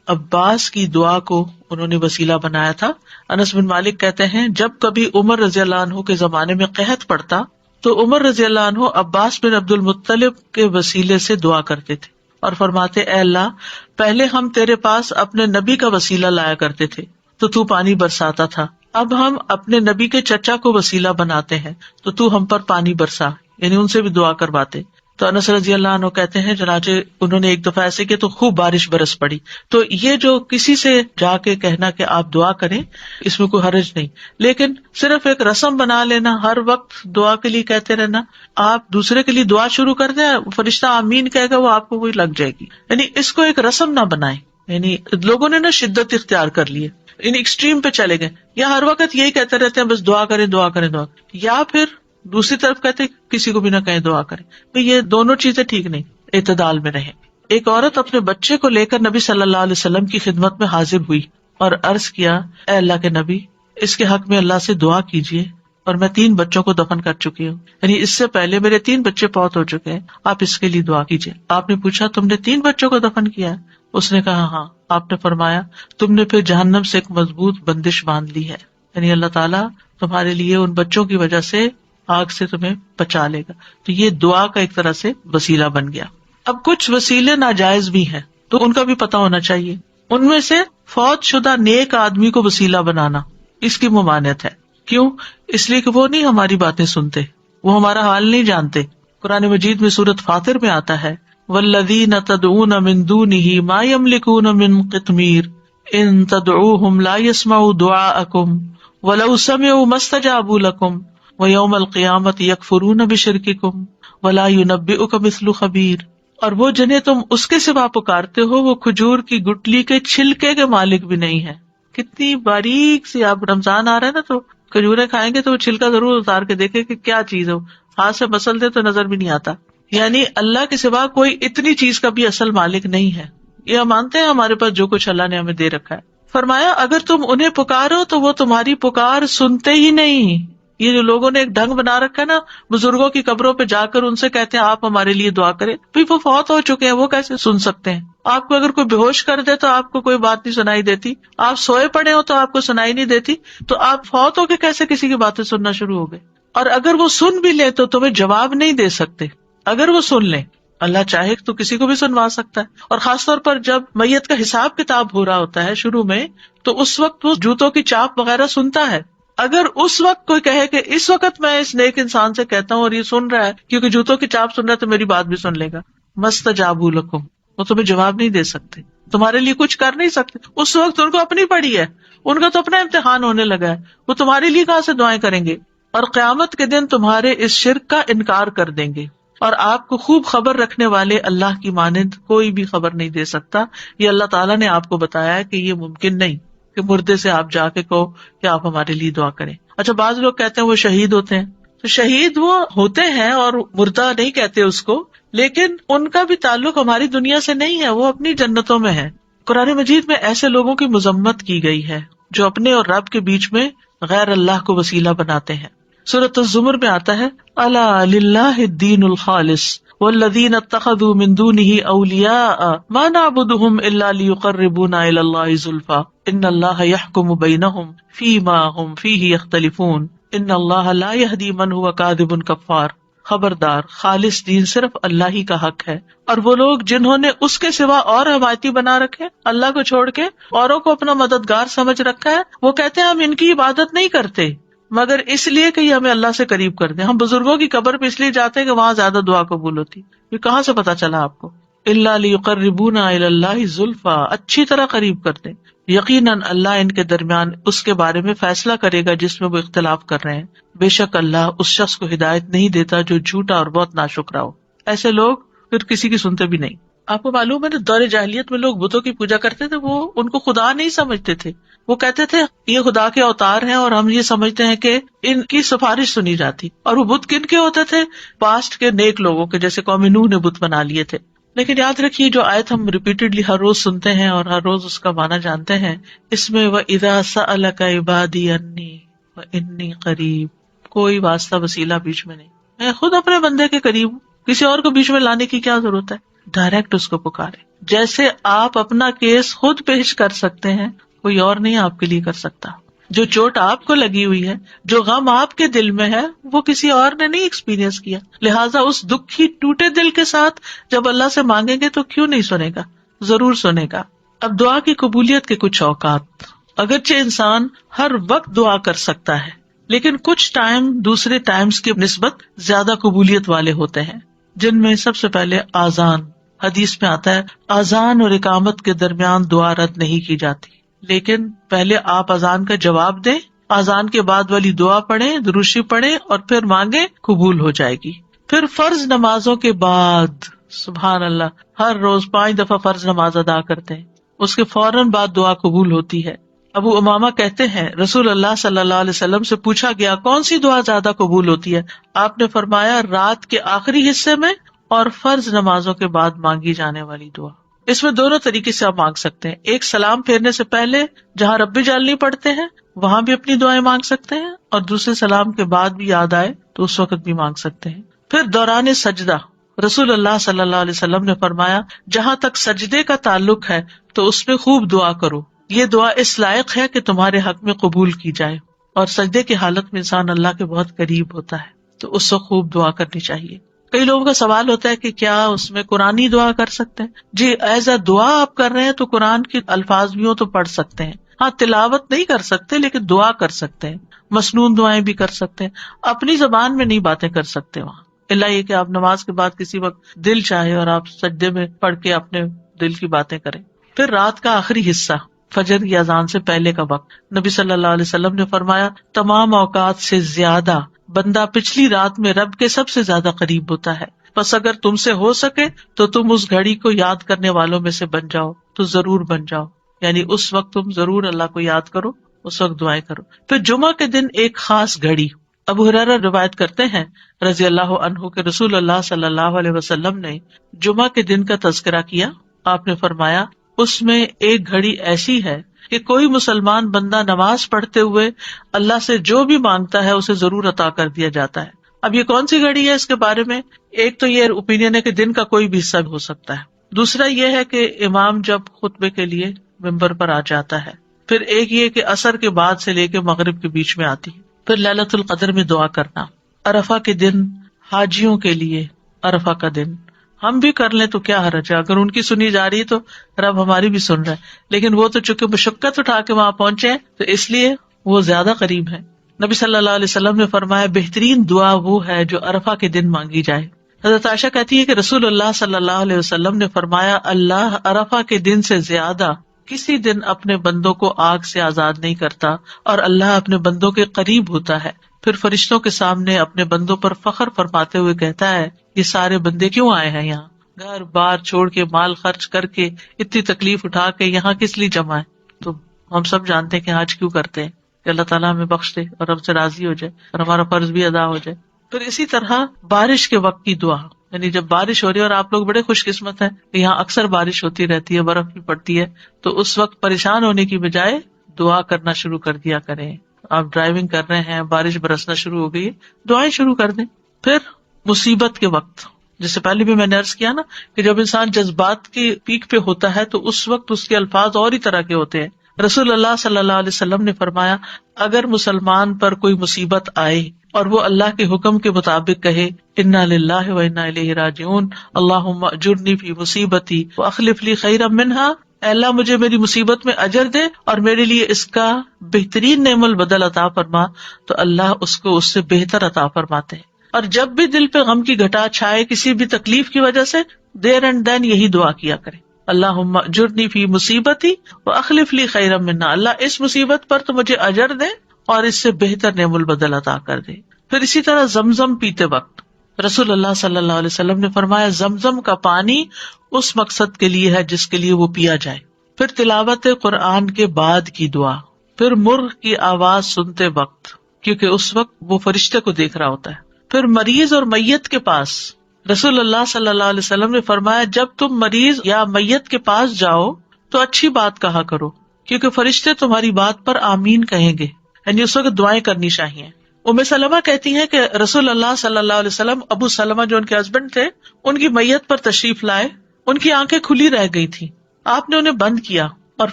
عباس کی دعا کو انہوں نے وسیلہ بنایا تھا. انس بن مالک کہتے ہیں جب کبھی عمر رضی اللہ عنہ کے زمانے میں قحط پڑتا تو عمر رضی اللہ عنہ عباس بن عبد المطلب کے وسیلے سے دعا کرتے تھے اور فرماتے اے اللہ، پہلے ہم تیرے پاس اپنے نبی کا وسیلہ لایا کرتے تھے تو پانی برساتا تھا، اب ہم اپنے نبی کے چچا کو وسیلہ بناتے ہیں تو ہم پر پانی برسا، یعنی ان سے بھی دعا کرواتے. تو انس رضی اللہ عنہ کہتے ہیں چنانچہ انہوں نے ایک دفعہ ایسے کیا تو خوب بارش برس پڑی. تو یہ جو کسی سے جا کے کہنا کہ آپ دعا کریں، اس میں کوئی حرج نہیں، لیکن صرف ایک رسم بنا لینا، ہر وقت دعا کے لیے کہتے رہنا، آپ دوسرے کے لیے دعا شروع کر دیں، فرشتہ آمین کہے گا وہ آپ کو وہی لگ جائے گی. یعنی اس کو ایک رسم نہ بنائیں. یعنی لوگوں نے نا شدت اختیار کر لی ہے، ان ایکسٹریم پہ چلے گئے، یا ہر وقت یہی کہتے رہتے ہیں بس دعا کریں دعا کریں دعا، یا پھر دوسری طرف کہتے کسی کو بھی نہ کہیں دعا کریں. یہ دونوں چیزیں ٹھیک نہیں، اعتدال میں رہیں. ایک عورت اپنے بچے کو لے کر نبی صلی اللہ علیہ وسلم کی خدمت میں حاضر ہوئی اور عرض کیا اے اللہ کے نبی، اس کے حق میں اللہ سے دعا کیجیے، اور میں 3 بچوں کو دفن کر چکی ہوں، یعنی اس سے پہلے میرے 3 بچے فوت ہو چکے ہیں، آپ اس کے لیے دعا کیجیے. آپ نے پوچھا تم نے 3 بچوں کو دفن کیا ہے؟ اس نے کہا ہاں. آپ نے فرمایا تم نے پھر جہنم سے ایک مضبوط بندش باندھ لی ہے، یعنی اللہ تعالیٰ تمہارے لیے ان بچوں کی وجہ سے آگ سے تمہیں بچا لے گا. تو یہ دعا کا ایک طرح سے وسیلہ بن گیا. اب کچھ وسیلے ناجائز بھی ہیں تو ان کا بھی پتہ ہونا چاہیے. ان میں سے فوت شدہ نیک آدمی کو وسیلہ بنانا، اس کی ممانعت ہے. کیوں؟ اس لیے کہ وہ نہیں ہماری باتیں سنتے، وہ ہمارا حال نہیں جانتے. قرآن مجید میں سورۃ فاطر میں آتا ہے والذین تدعون من دونہ ما یملکون من قطمیر ان تدعوہم لا یسمعوا دعاءکم ولو سمعوا ما استجابوا لکم وَيَوْمَ الْقِيَامَةِ يَكْفُرُونَ بِشِرْكِكُمْ وَلَا يُنَبِّئُكَ مِثْلُ خَبِيرٍ. اور وہ جنہیں تم اس کے سوا پکارتے ہو وہ کھجور کی گٹلی کے چھلکے کے مالک بھی نہیں ہے. کتنی باریک سی، آپ رمضان آ رہا ہے نا تو کھجوریں کھائیں گے تو وہ چھلکا ضرور اتار کے دیکھیں کہ کیا چیز ہو، ہاتھ سے مسل دے تو نظر بھی نہیں آتا. یعنی اللہ کے سوا کوئی اتنی چیز کا بھی اصل مالک نہیں ہے. یہ ہم مانتے ہیں ہمارے پاس جو کچھ اللہ نے ہمیں دے رکھا ہے. فرمایا اگر تم انہیں پکارو تو وہ تمہاری پکار سنتے ہی نہیں، یہ جو لوگوں نے ایک ڈھنگ بنا رکھا ہے نا، بزرگوں کی قبروں پہ جا کر ان سے کہتے ہیں آپ ہمارے لیے دعا کریں، بھائی وہ فوت ہو چکے ہیں، وہ کیسے سن سکتے ہیں؟ آپ کو اگر کوئی بے ہوش کر دے تو آپ کو کوئی بات نہیں سنائی دیتی، آپ سوئے پڑے ہو تو آپ کو سنائی نہیں دیتی، تو آپ فوت ہو کے کیسے کسی کی باتیں سننا شروع ہو گئے؟ اور اگر وہ سن بھی لے تو تمہیں جواب نہیں دے سکتے، اگر وہ سن لیں، اللہ چاہے تو کسی کو بھی سنوا سکتا ہے۔ اور خاص طور پر جب میت کا حساب کتاب ہو رہا ہوتا ہے شروع میں، تو اس وقت وہ جوتوں کی چاپ وغیرہ سنتا ہے۔ اگر اس وقت کوئی کہے کہ اس وقت میں اس نیک انسان سے کہتا ہوں اور یہ سن رہا ہے کیونکہ جوتوں کی چاپ سن رہا ہے تو میری بات بھی سن لے گا، مستجابوا لکم، وہ تمہیں جواب نہیں دے سکتے، تمہارے لیے کچھ کر نہیں سکتے۔ اس وقت ان کو اپنی پڑی ہے، ان کا تو اپنا امتحان ہونے لگا ہے، وہ تمہارے لیے کہاں سے دعائیں کریں گے؟ اور قیامت کے دن تمہارے اس شرک کا انکار کر دیں گے، اور آپ کو خوب خبر رکھنے والے اللہ کی مانند کوئی بھی خبر نہیں دے سکتا۔ یہ اللہ تعالیٰ نے آپ کو بتایا ہے کہ یہ ممکن نہیں کہ مردے سے آپ جا کے کہو کہ آپ ہمارے لیے دعا کریں۔ اچھا، بعض لوگ کہتے ہیں وہ شہید ہوتے ہیں، تو شہید وہ ہوتے ہیں اور مردہ نہیں کہتے اس کو، لیکن ان کا بھی تعلق ہماری دنیا سے نہیں ہے، وہ اپنی جنتوں میں ہے۔ قرآن مجید میں ایسے لوگوں کی مذمت کی گئی ہے جو اپنے اور رب کے بیچ میں غیر اللہ کو وسیلہ بناتے ہیں۔ سورۃ الزمر میں آتا ہے، الا للہ الدین الخالص والذین اتخذوا من دونہ اولیاء ما نعبدهم الا لیقربونا الی اللہ زلفی ان اللہ یحکم بینہم فیما ہم فیہ یختلفون ان اللہ لا یہدی من هو کاذب کفار۔ خبردار، خالص دین صرف اللہ ہی کا حق ہے، اور وہ لوگ جنہوں نے اس کے سوا اور حمایتی بنا رکھے، اللہ کو چھوڑ کے اوروں کو اپنا مددگار سمجھ رکھا ہے، وہ کہتے ہیں ہم ان کی عبادت نہیں کرتے مگر اس لیے کہ یہ ہمیں اللہ سے قریب کر دیں۔ ہم بزرگوں کی قبر پہ اس لیے جاتے ہیں کہ وہاں زیادہ دعا قبول ہوتی۔ یہ کہاں سے پتا چلا آپ کو؟ الا لیقربونا الی اللہ زلفی، اچھی طرح قریب کر دیں، یقیناً اللہ ان کے درمیان اس کے بارے میں فیصلہ کرے گا جس میں وہ اختلاف کر رہے ہیں، بے شک اللہ اس شخص کو ہدایت نہیں دیتا جو جھوٹا اور بہت ناشکرا ہو۔ ایسے لوگ پھر کسی کی سنتے بھی نہیں۔ آپ کو معلوم ہے نا، دور جاہلیت میں لوگ بتوں کی پوجا کرتے تھے، وہ ان کو خدا نہیں سمجھتے تھے، وہ کہتے تھے یہ خدا کے اوتار ہیں اور ہم یہ سمجھتے ہیں کہ ان کی سفارش سنی جاتی۔ اور وہ بت کن کے ہوتے تھے؟ پاسٹ کے نیک لوگوں کے، جیسے قوم نوح نے بت بنا لیے تھے۔ لیکن یاد رکھیے، جو آیت ہم ریپیٹڈلی ہر روز سنتے ہیں اور ہر روز اس کا معنی جانتے ہیں، اس میں وَإِذَا سَأَلَكَ عِبَادِي عَنِّي وَإِنِّي قَرِيبٌ، کوئی واسطہ وسیلہ بیچ میں نہیں، میں خود اپنے بندے کے قریب ہوں، کسی اور کو بیچ میں لانے کی کیا ضرورت ہے؟ ڈائریکٹ اس کو پکارے۔ جیسے آپ اپنا کیس خود پیش کر سکتے ہیں، کوئی اور نہیں آپ کے لیے کر سکتا۔ جو چوٹ آپ کو لگی ہوئی ہے، جو غم آپ کے دل میں ہے، وہ کسی اور نے نہیں ایکسپیرینس کیا، لہٰذا اس دکھی ٹوٹے دل کے ساتھ جب اللہ سے مانگیں گے تو کیوں نہیں سنے گا؟ ضرور سنے گا۔ اب دعا کی قبولیت کے کچھ اوقات، اگرچہ انسان ہر وقت دعا کر سکتا ہے، لیکن کچھ ٹائم دوسرے ٹائمز کی نسبت زیادہ قبولیت والے ہوتے ہیں، جن میں سب سے پہلے آذان۔ حدیث میں آتا ہے آذان اور اقامت کے درمیان دعا رد نہیں کی جاتی، لیکن پہلے آپ اذان کا جواب دیں، اذان کے بعد والی دعا پڑھیں، درود پڑھیں اور پھر مانگیں، قبول ہو جائے گی۔ پھر فرض نمازوں کے بعد، سبحان اللہ، ہر روز 5 دفعہ فرض نماز ادا کرتے ہیں، اس کے فوراً بعد دعا قبول ہوتی ہے۔ ابو امامہ کہتے ہیں رسول اللہ صلی اللہ علیہ وسلم سے پوچھا گیا کون سی دعا زیادہ قبول ہوتی ہے؟ آپ نے فرمایا رات کے آخری حصے میں اور فرض نمازوں کے بعد مانگی جانے والی دعا۔ اس میں دونوں طریقے سے آپ مانگ سکتے ہیں، ایک سلام پھیرنے سے پہلے جہاں رب جعلنی پڑھتے ہیں وہاں بھی اپنی دعائیں مانگ سکتے ہیں، اور دوسرے سلام کے بعد بھی یاد آئے تو اس وقت بھی مانگ سکتے ہیں۔ پھر دوران سجدہ رسول اللہ صلی اللہ علیہ وسلم نے فرمایا جہاں تک سجدے کا تعلق ہے تو اس میں خوب دعا کرو، یہ دعا اس لائق ہے کہ تمہارے حق میں قبول کی جائے، اور سجدے کی حالت میں انسان اللہ کے بہت قریب ہوتا ہے تو اس وقت خوب دعا کرنی چاہیے۔ کئی لوگوں کا سوال ہوتا ہے کہ کیا اس میں قرآنی دعا کر سکتے ہیں؟ جی، ایز اے دعا آپ کر رہے ہیں تو قرآن کے الفاظ بھی ہو تو پڑھ سکتے ہیں، ہاں تلاوت نہیں کر سکتے لیکن دعا کر سکتے ہیں، مسنون دعائیں بھی کر سکتے ہیں، اپنی زبان میں نہیں باتیں کر سکتے وہاں، الا یہ کہ آپ نماز کے بعد کسی وقت دل چاہے اور آپ سجدے میں پڑھ کے اپنے دل کی باتیں کریں۔ پھر رات کا آخری حصہ، فجر کی اذان سے پہلے کا وقت، نبی صلی اللہ علیہ وسلم نے فرمایا تمام اوقات سے زیادہ بندہ پچھلی رات میں رب کے سب سے زیادہ قریب ہوتا ہے، بس اگر تم سے ہو سکے تو تم اس گھڑی کو یاد کرنے والوں میں سے بن جاؤ تو ضرور بن جاؤ، یعنی اس وقت تم ضرور اللہ کو یاد کرو، اس وقت دعائیں کرو۔ پھر جمعہ کے دن ایک خاص گھڑی، ابو ہریرہ روایت کرتے ہیں رضی اللہ عنہ کہ رسول اللہ صلی اللہ علیہ وسلم نے جمعہ کے دن کا تذکرہ کیا، آپ نے فرمایا اس میں ایک گھڑی ایسی ہے کہ کوئی مسلمان بندہ نماز پڑھتے ہوئے اللہ سے جو بھی مانگتا ہے اسے ضرور عطا کر دیا جاتا ہے. اب یہ کون سی گھڑی ہے؟ اس کے بارے میں ایک تو یہ اوپینین ہے کہ دن کا کوئی بھی حصہ ہو سکتا ہے. دوسرا یہ ہے کہ امام جب خطبے کے لیے ممبر پر آ جاتا ہے. پھر ایک یہ کہ عصر کے بعد سے لے کے مغرب کے بیچ میں آتی ہے. پھر لیلۃ القدر میں دعا کرنا. عرفہ کے دن حاجیوں کے لیے عرفہ کا دن ہم بھی کر لیں تو کیا حرج ہے، اگر ان کی سنی جا رہی ہے تو رب ہماری بھی سن رہا ہے. لیکن وہ تو چونکہ مشقت اٹھا کے وہاں پہنچے ہیں تو اس لیے وہ زیادہ قریب ہے. نبی صلی اللہ علیہ وسلم نے فرمایا بہترین دعا وہ ہے جو عرفہ کے دن مانگی جائے. حضرت عائشہ کہتی ہے کہ رسول اللہ صلی اللہ علیہ وسلم نے فرمایا اللہ عرفہ کے دن سے زیادہ کسی دن اپنے بندوں کو آگ سے آزاد نہیں کرتا اور اللہ اپنے بندوں کے قریب ہوتا ہے. پھر فرشتوں کے سامنے اپنے بندوں پر فخر فرماتے ہوئے کہتا ہے یہ سارے بندے کیوں آئے ہیں یہاں، گھر بار چھوڑ کے مال خرچ کر کے اتنی تکلیف اٹھا کے یہاں کس لیے جمع ہے. تو ہم سب جانتے ہیں کہ آج کیوں کرتے ہیں کہ اللہ تعالیٰ ہمیں بخش دے اور ہم سے راضی ہو جائے اور ہمارا فرض بھی ادا ہو جائے. پھر اسی طرح بارش کے وقت کی دعا، یعنی جب بارش ہو رہی ہے اور آپ لوگ بڑے خوش قسمت ہیں کہ یہاں اکثر بارش ہوتی رہتی ہے، برف بھی پڑتی ہے، تو اس وقت پریشان ہونے کی بجائے دعا کرنا شروع کر دیا کریں. آپ ڈرائیونگ کر رہے ہیں، بارش برسنا شروع ہو گئی، دعائیں شروع کر دیں. پھر مصیبت کے وقت، جیسے پہلے بھی میں نے عرض کیا نا کہ جب انسان جذبات کی پیک پہ ہوتا ہے تو اس وقت اس کے الفاظ اور ہی طرح کے ہوتے ہیں. رسول اللہ صلی اللہ علیہ وسلم نے فرمایا اگر مسلمان پر کوئی مصیبت آئے اور وہ اللہ کے حکم کے مطابق کہے انا للہ و انا الیہ راجعون اللہم اجرنی فی مصیبتی واخلف لی خیرا منہا، اے اللہ مجھے میری مصیبت میں اجر دے اور میرے لیے اس کا بہترین نعم البدل عطا فرما، تو اللہ اس کو اس سے بہتر عطا فرماتے ہیں. اور جب بھی دل پہ غم کی گھٹا چھائے کسی بھی تکلیف کی وجہ سے، دیر اینڈ دین یہی دعا کیا کرے اللہم اجرنی فی مصیبتی واخلف لی خیرا منہا، اللہ اس مصیبت پر تو مجھے اجر دے اور اس سے بہتر نعم البدل عطا کر دے. پھر اسی طرح زمزم پیتے وقت رسول اللہ صلی اللہ علیہ وسلم نے فرمایا زمزم کا پانی اس مقصد کے لیے ہے جس کے لیے وہ پیا جائے. پھر تلاوت قرآن کے بعد کی دعا. پھر مرغ کی آواز سنتے وقت، کیونکہ اس وقت وہ فرشتے کو دیکھ رہا ہوتا ہے. پھر مریض اور میت کے پاس رسول اللہ صلی اللہ علیہ وسلم نے فرمایا جب تم مریض یا میت کے پاس جاؤ تو اچھی بات کہا کرو، کیونکہ فرشتے تمہاری بات پر آمین کہیں گے، یعنی اس وقت دعائیں کرنی چاہیے. ام سلمہ کہتی ہیں کہ رسول اللہ صلی اللہ علیہ وسلم ابو سلمہ جو ان کے ہسبینڈ تھے ان کی میت پر تشریف لائے. ان کی آنکھیں کھلی رہ گئی تھی، آپ نے انہیں بند کیا اور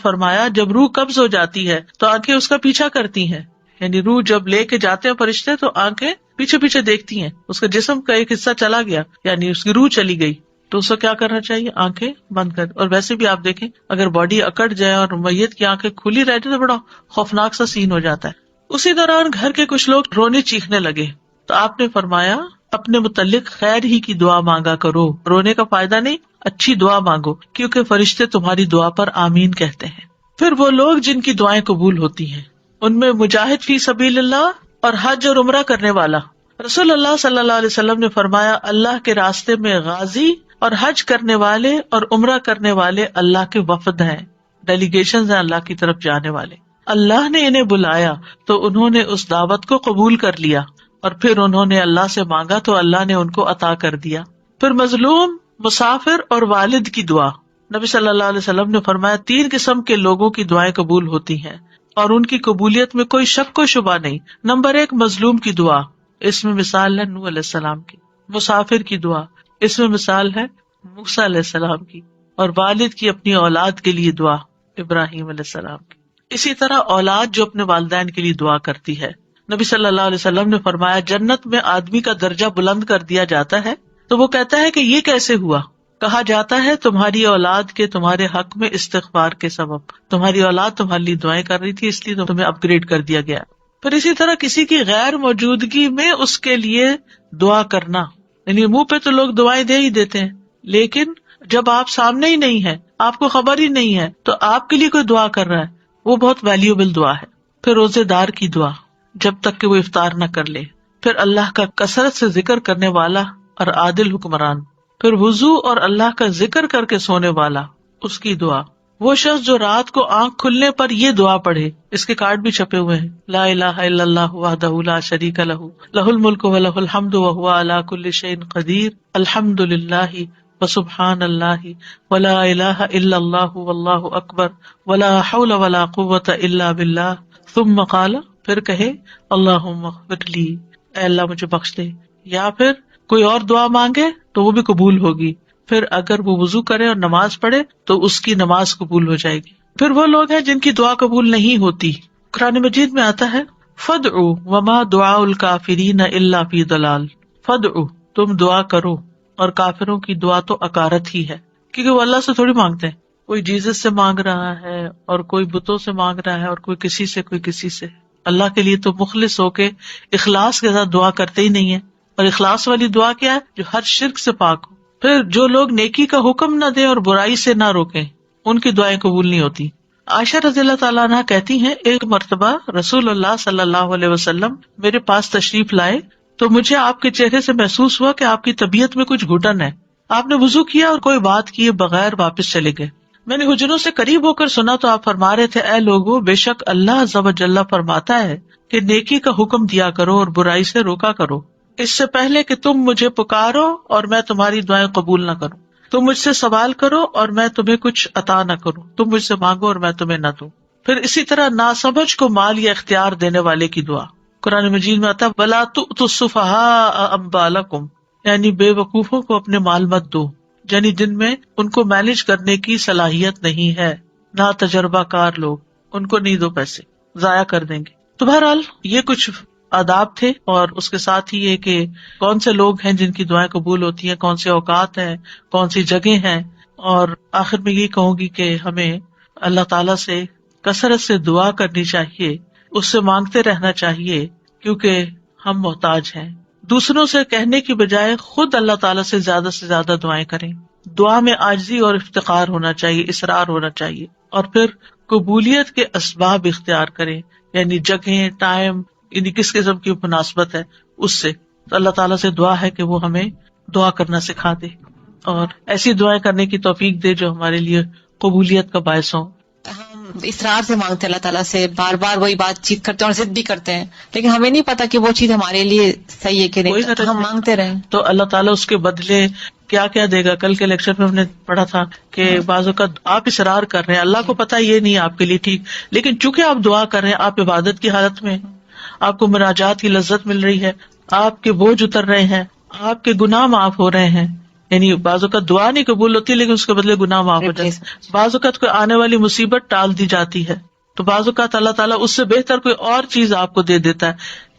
فرمایا جب روح قبض ہو جاتی ہے تو آنکھیں اس کا پیچھا کرتی ہیں، یعنی روح جب لے کے جاتے ہیں فرشتے تو آنکھیں پیچھے پیچھے دیکھتی ہیں. اس کا جسم کا ایک حصہ چلا گیا یعنی اس کی روح چلی گئی تو اس کو کیا کرنا چاہیے، آنکھیں بند کر. اور ویسے بھی آپ دیکھیں اگر باڈی اکڑ جائے اور میت کی آنکھیں کھلی رہ جائے تو بڑا خوفناک سا سین ہو جاتا ہے. اسی دوران گھر کے کچھ لوگ رونے چیخنے لگے تو آپ نے فرمایا اپنے متعلق خیر ہی کی دعا مانگا کرو، رونے کا فائدہ نہیں، اچھی دعا مانگو کیونکہ فرشتے تمہاری دعا پر آمین کہتے ہیں. پھر وہ لوگ جن کی دعائیں قبول ہوتی ہیں ان میں مجاہد فی سبیل اللہ اور حج اور عمرہ کرنے والا. رسول اللہ صلی اللہ علیہ وسلم نے فرمایا اللہ کے راستے میں غازی اور حج کرنے والے اور عمرہ کرنے والے اللہ کے وفد ہیں، ڈیلیگیشنز ہیں اللہ کی طرف جانے والے. اللہ نے انہیں بلایا تو انہوں نے اس دعوت کو قبول کر لیا اور پھر انہوں نے اللہ سے مانگا تو اللہ نے ان کو عطا کر دیا. پھر مظلوم، مسافر اور والد کی دعا. نبی صلی اللہ علیہ وسلم نے فرمایا 3 قسم کے لوگوں کی دعائیں قبول ہوتی ہیں اور ان کی قبولیت میں کوئی شک و شبہ نہیں. نمبر 1 مظلوم کی دعا، اس میں مثال ہے نوح علیہ السلام کی. مسافر کی دعا، اس میں مثال ہے موسیٰ علیہ السلام کی. اور والد کی اپنی اولاد کے لیے دعا، ابراہیم علیہ السلام کی. اسی طرح اولاد جو اپنے والدین کے لیے دعا کرتی ہے. نبی صلی اللہ علیہ وسلم نے فرمایا جنت میں آدمی کا درجہ بلند کر دیا جاتا ہے تو وہ کہتا ہے کہ یہ کیسے ہوا؟ کہا جاتا ہے تمہاری اولاد کے تمہارے حق میں استغفار کے سبب، تمہاری اولاد تمہارے لیے دعائیں کر رہی تھی اس لیے تمہیں اپ گریڈ کر دیا گیا. پھر اسی طرح کسی کی غیر موجودگی میں اس کے لیے دعا کرنا، یعنی منہ پہ تو لوگ دعائیں دے ہی دیتے ہیں لیکن جب آپ سامنے ہی نہیں ہے، آپ کو خبر ہی نہیں ہے تو آپ کے لیے کوئی دعا کر رہا ہے، وہ بہت ویلیوبل دعا ہے. پھر روزے دار کی دعا جب تک کہ وہ افطار نہ کر لے. پھر اللہ کا کثرت سے ذکر کرنے والا اور عادل حکمران. پھر وضو اور اللہ کا ذکر کر کے سونے والا، اس کی دعا. وہ شخص جو رات کو آنکھ کھلنے پر یہ دعا پڑھے، اس کے کارڈ بھی چھپے ہوئے ہیں، لا الہ الا اللہ وحدہ لا شریک لہ لہ الملک ولہ الحمد وہو علی کل شیء قدیر الحمد للہ وسبحان اللہ ولا الہ الا اللہ واللہ اکبر ولا حول ولا قوۃ الا باللہ ثم قال، پھر کہے اللہم اغفر لی، اے اللہ مجھے بخش دے. یا پھر کوئی اور دعا مانگے تو وہ بھی قبول ہوگی. پھر اگر وہ وضو کرے اور نماز پڑھے تو اس کی نماز قبول ہو جائے گی. پھر وہ لوگ ہیں جن کی دعا قبول نہیں ہوتی. قرآن مجید میں آتا ہے فدعوا وما دعاء الکافرین الا فی ضلال. فدعوا، تم دعا کرو، اور کافروں کی دعا تو اکارت ہی ہے، کیونکہ وہ اللہ سے تھوڑی مانگتے ہیں. کوئی جیزس سے مانگ رہا ہے اور کوئی بتوں سے مانگ رہا ہے اور کوئی کسی سے. اللہ کے لیے تو مخلص ہو کے اخلاص کے ساتھ دعا کرتے ہی نہیں ہے. اور اخلاص والی دعا کیا ہے؟ جو ہر شرک سے پاک ہو. پھر جو لوگ نیکی کا حکم نہ دیں اور برائی سے نہ روکیں، ان کی دعائیں قبول نہیں ہوتی. عائشہ رضی اللہ تعالیٰ عنہ کہتی ہیں ایک مرتبہ رسول اللہ صلی اللہ علیہ وسلم میرے پاس تشریف لائے تو مجھے آپ کے چہرے سے محسوس ہوا کہ آپ کی طبیعت میں کچھ گھٹن ہے. آپ نے وضو کیا اور کوئی بات کیے بغیر واپس چلے گئے. میں نے حجروں سے قریب ہو کر سنا تو آپ فرما رہے تھے، اے لوگو، بے شک اللہ عز و جل فرماتا ہے کہ نیکی کا حکم دیا کرو اور برائی سے روکا کرو، اس سے پہلے کہ تم مجھے پکارو اور میں تمہاری دعائیں قبول نہ کروں. تم مجھ سے سوال کرو اور میں تمہیں کچھ عطا نہ کروں، تم مجھ سے مانگو اور میں تمہیں نہ دوں. پھر اسی طرح ناسمجھ کو مال یا اختیار دینے والے کی دعا. قرآن مجید میں آتا ہے وَلَا تُؤْتُوا السُّفَهَاءَ أَمْوَالَكُمْ، یعنی بے وقوفوں کو اپنے مال مت دو، یعنی جن میں ان کو مینج کرنے کی صلاحیت نہیں ہے، نہ تجربہ کار لوگ، ان کو نہیں دو، پیسے ضائع کر دیں گے. تو بہرحال یہ کچھ آداب تھے، اور اس کے ساتھ ہی یہ کہ کون سے لوگ ہیں جن کی دعائیں قبول ہوتی ہیں، کون سے اوقات ہیں، کون سی جگہ ہیں. اور آخر میں یہ کہوں گی کہ ہمیں اللہ تعالیٰ سے کثرت سے دعا کرنی چاہیے، اس سے مانگتے رہنا چاہیے، کیونکہ ہم محتاج ہیں. دوسروں سے کہنے کی بجائے خود اللہ تعالیٰ سے زیادہ دعائیں کریں. دعا میں عاجزی اور افتقار ہونا چاہیے، اصرار ہونا چاہیے. اور پھر قبولیت کے اسباب اختیار کریں، یعنی جگہیں، ٹائم، یعنی کس قسم کی مناسبت ہے اس سے. تو اللہ تعالیٰ سے دعا ہے کہ وہ ہمیں دعا کرنا سکھا دے اور ایسی دعائیں کرنے کی توفیق دے جو ہمارے لیے قبولیت کا باعث ہوں. ہم اصرار سے مانگتے ہیں اللہ تعالیٰ سے، بار بار وہی بات چیت کرتے ہیں اور ضد بھی کرتے ہیں، لیکن ہمیں نہیں پتا کہ وہ چیز ہمارے لیے صحیح ہے کہ نہیں، ہم مانگتے رہیں تو اللہ تعالیٰ اس کے بدلے کیا کیا دے گا. کل کے لیکچر میں ہم نے پڑھا تھا کہ بعض اوقات آپ اصرار کر رہے ہیں، اللہ کو پتا یہ نہیں آپ کے لیے ٹھیک، لیکن چونکہ آپ دعا کر رہے ہیں، آپ عبادت کی حالت میں، آپ کو مناجات کی لذت مل رہی ہے، آپ کے بوجھ اتر رہے ہیں، آپ کے گناہ معاف ہو رہے ہیں. یعنی بعض اوقات دعا نہیں قبول ہوتی لیکن اس کے بدلے گناہ معاف ہو جاتے ہیں. بعض اوقات کوئی آنے والی مصیبت ٹال دی جاتی ہے، تو بعض اوقات اللہ تعالیٰ اس سے بہتر کوئی اور چیز آپ کو دے دیتا ہے.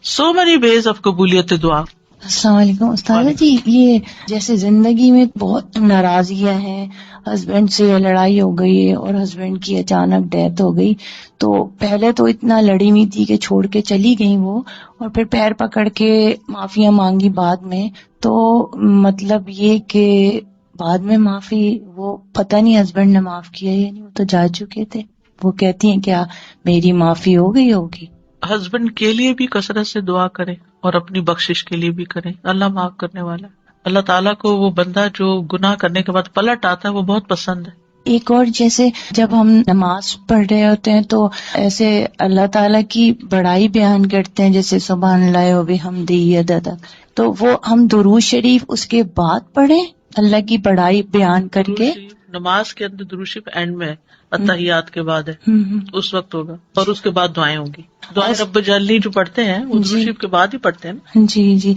سو مینی ویز آف قبولیت دعا. السلام علیکم استاذہ جی. یہ جیسے زندگی میں بہت ناراضگیاں ہیں، ہسبینڈ سے لڑائی ہو گئی اور ہسبینڈ کی اچانک ڈیتھ ہو گئی، تو پہلے تو اتنا لڑی ہوئی تھی کہ چھوڑ کے چلی گئی وہ، اور پھر پیر پکڑ کے معافیاں مانگی بعد میں. تو مطلب یہ کہ بعد میں معافی، وہ پتہ نہیں ہسبینڈ نے معاف کیا یا نہیں، وہ تو جا چکے تھے. وہ کہتی ہیں کیا میری معافی ہو گئی ہوگی؟ ہسبینڈ کے لیے بھی کثرت سے دعا کریں اور اپنی بخشش کے لیے بھی کریں. اللہ معاف کرنے والا ہے. اللہ تعالیٰ کو وہ بندہ جو گناہ کرنے کے بعد پلٹ آتا ہے وہ بہت پسند ہے. ایک اور، جیسے جب ہم نماز پڑھ رہے ہوتے ہیں تو ایسے اللہ تعالیٰ کی بڑائی بیان کرتے ہیں، جیسے سبحان اللہ و بحمدہ عدد، تو وہ ہم درود شریف اس کے بعد پڑھیں اللہ کی بڑائی بیان کر کے. نماز کے اندر درود شریف اینڈ میں اتحیات کے بعد ہے، اس وقت ہوگا، اور اس کے بعد دعائیں ہوں گی. دعائیں رب جلنی جو پڑھتے ہیں وہ درود شریف کے بعد ہی پڑھتے ہیں نا. جی جی،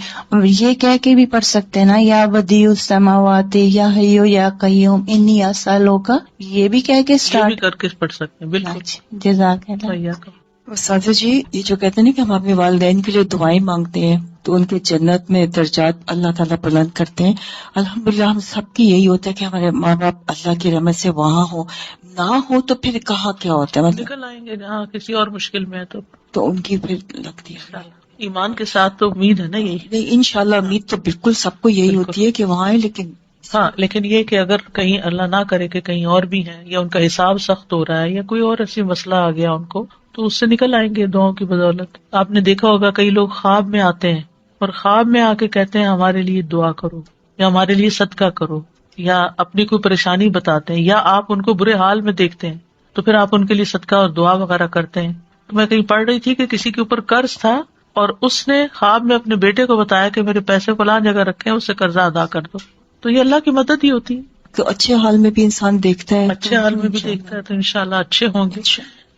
یہ کہہ کے بھی پڑھ سکتے ہیں نا، یا بدیع السماوات یا حیو یا قیوم انی اسالک، یہ بھی کہہ کے اسٹارٹ کر کے پڑھ سکتے ہیں. بالکل. جزاک اللہ. استاذہ جی، یہ جو کہتے ہیں نا کہ ہم اپنے والدین کی جو دعائیں مانگتے ہیں تو ان کے جنت میں درجات اللہ تعالیٰ بلند کرتے ہیں. الحمدللہ ہم سب کی یہی ہوتا ہے کہ ہمارے ماں باپ اللہ کی رحمت سے وہاں ہو، نہ ہو تو پھر کہاں کیا ہوتا ہے، مطلب نکل آئیں گے جہاں کسی اور مشکل میں ہے تو ان کی پھر لگتی ہے. ایمان کے ساتھ تو امید ہے نا یہی. نہیں، انشاءاللہ امید تو بالکل سب کو یہی ہوتی ہے کہ وہاں ہے، لیکن یہ کہ اگر کہیں اللہ نہ کرے کہ کہیں اور بھی ہیں یا ان کا حساب سخت ہو رہا ہے یا کوئی اور ایسی مسئلہ آ گیا ان کو، تو اس سے نکل آئیں گے دعاؤں کی بدولت. آپ نے دیکھا ہوگا کئی لوگ خواب میں آتے ہیں اور خواب میں آ کے کہتے ہیں ہمارے لیے دعا کرو یا ہمارے لیے صدقہ کرو، یا اپنی کوئی پریشانی بتاتے ہیں، یا آپ ان کو برے حال میں دیکھتے ہیں تو پھر آپ ان کے لیے صدقہ اور دعا وغیرہ کرتے ہیں. تو میں کہیں پڑھ رہی تھی کہ کسی کے اوپر قرض تھا اور اس نے خواب میں اپنے بیٹے کو بتایا کہ میرے پیسے فلاں جگہ رکھے ہیں، اس سے قرضہ ادا کر دو. تو یہ اللہ کی مدد ہی ہوتی ہے. تو اچھے حال میں بھی انسان دیکھتا ہے, اچھے حال میں بھی دیکھتا ہے تو انشاءاللہ اچھے ہوں گے.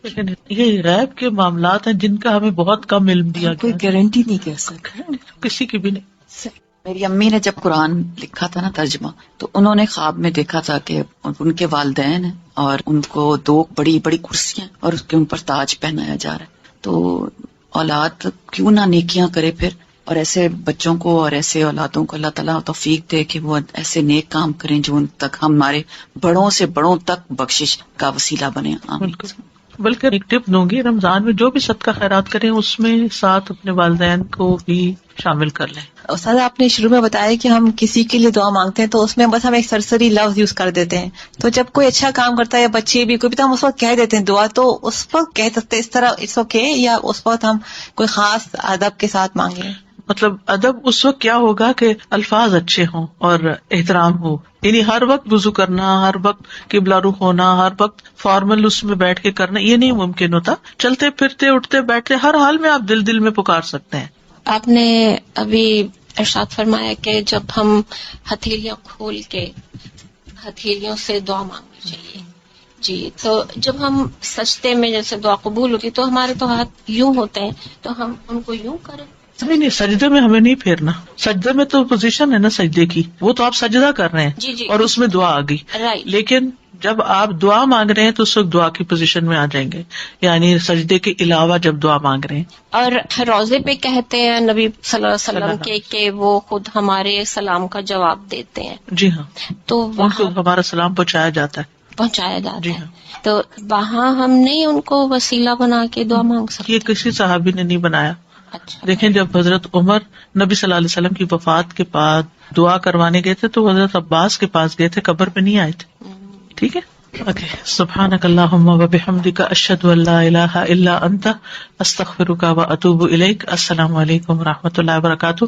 لیکن یہ غیب کے معاملات ہیں جن کا ہمیں بہت کم علم دیا کوئی گیا, گارنٹی نہیں کہہ سکتا. کسی کی بھی نہیں. میری امی نے جب قرآن لکھا تھا نا ترجمہ, تو انہوں نے خواب میں دیکھا تھا کہ ان کے والدین ہیں اور ان کو 2 بڑی بڑی کرسیاں اور اس کے ان پر تاج پہنایا جا رہا ہے. تو اولاد کیوں نہ نیکیاں کرے پھر, اور ایسے بچوں کو اور ایسے اولادوں کو اللہ تعالیٰ توفیق دے کہ وہ ایسے نیک کام کریں جو ان تک ہمارے بڑوں سے بڑوں تک بخشش کا وسیلہ بنے. بالکل. بلکہ ایک ٹپ دوں گی, رمضان میں جو بھی صدقہ خیرات کریں اس میں ساتھ اپنے والدین کو بھی شامل کر لیں. استاد آپ نے شروع میں بتایا کہ ہم کسی کے لیے دعا مانگتے ہیں تو اس میں بس ہم ایک سرسری لفظ یوز کر دیتے ہیں, تو جب کوئی اچھا کام کرتا ہے یا بچے بھی کوئی بھی تو ہم اس وقت کہہ دیتے ہیں دعا, تو اس وقت کہہ سکتے اس طرح اٹس اوکے, یا اس وقت ہم کوئی خاص ادب کے ساتھ مانگیں؟ مطلب ادب اس وقت کیا ہوگا کہ الفاظ اچھے ہوں اور احترام ہو, یعنی ہر وقت وضو کرنا, ہر وقت قبلہ رخ ہونا, ہر وقت فارمل اس میں بیٹھ کے کرنا, یہ نہیں ممکن ہوتا. چلتے پھرتے اٹھتے بیٹھتے ہر حال میں آپ دل میں پکار سکتے ہیں. آپ نے ابھی ارشاد فرمایا کہ جب ہم ہتھیلیاں کھول کے ہتھیلیوں سے دعا مانگنی چاہیے. جی, تو جب ہم سجدے میں جیسے دعا قبول ہوتی تو ہمارے تو ہاتھ یوں ہوتے ہیں, تو ہم ان کو یوں کریں. نہیں, سجدے میں ہمیں نہیں پھیرنا. سجدے میں تو پوزیشن ہے نا سجدے کی, وہ تو آپ سجدہ کر رہے ہیں. جی اور اس میں دعا آ گئی. رائٹ. لیکن جب آپ دعا مانگ رہے ہیں تو اس وقت دعا کی پوزیشن میں آ جائیں گے, یعنی سجدے کے علاوہ جب دعا مانگ رہے ہیں. اور روزے پہ کہتے ہیں نبی صلی اللہ علیہ وسلم کہ وہ خود ہمارے سلام کا جواب دیتے ہیں. جی ہاں, تو ان کو وہاں ہمارا سلام پہنچایا جاتا ہے. پہنچایا جاتا جی ہے. ہاں. تو وہاں ہم نہیں ان کو وسیلہ بنا کے دعا مانگ سکتے. یہ کسی صحابی نے نہیں بنایا. اچھا. دیکھیں جب حضرت عمر نبی صلی اللہ علیہ وسلم کی وفات کے بعد دعا کروانے گئے تھے تو حضرت عباس کے پاس گئے تھے, قبر پہ نہیں آئے تھے. ٹھیک ہے, اوکے. سبحانک اللہم و بحمدک, اشہد ان لا الہ الا انت, استغفرک و اتوب الیک. السلام علیکم و رحمۃ اللہ وبرکاتہ.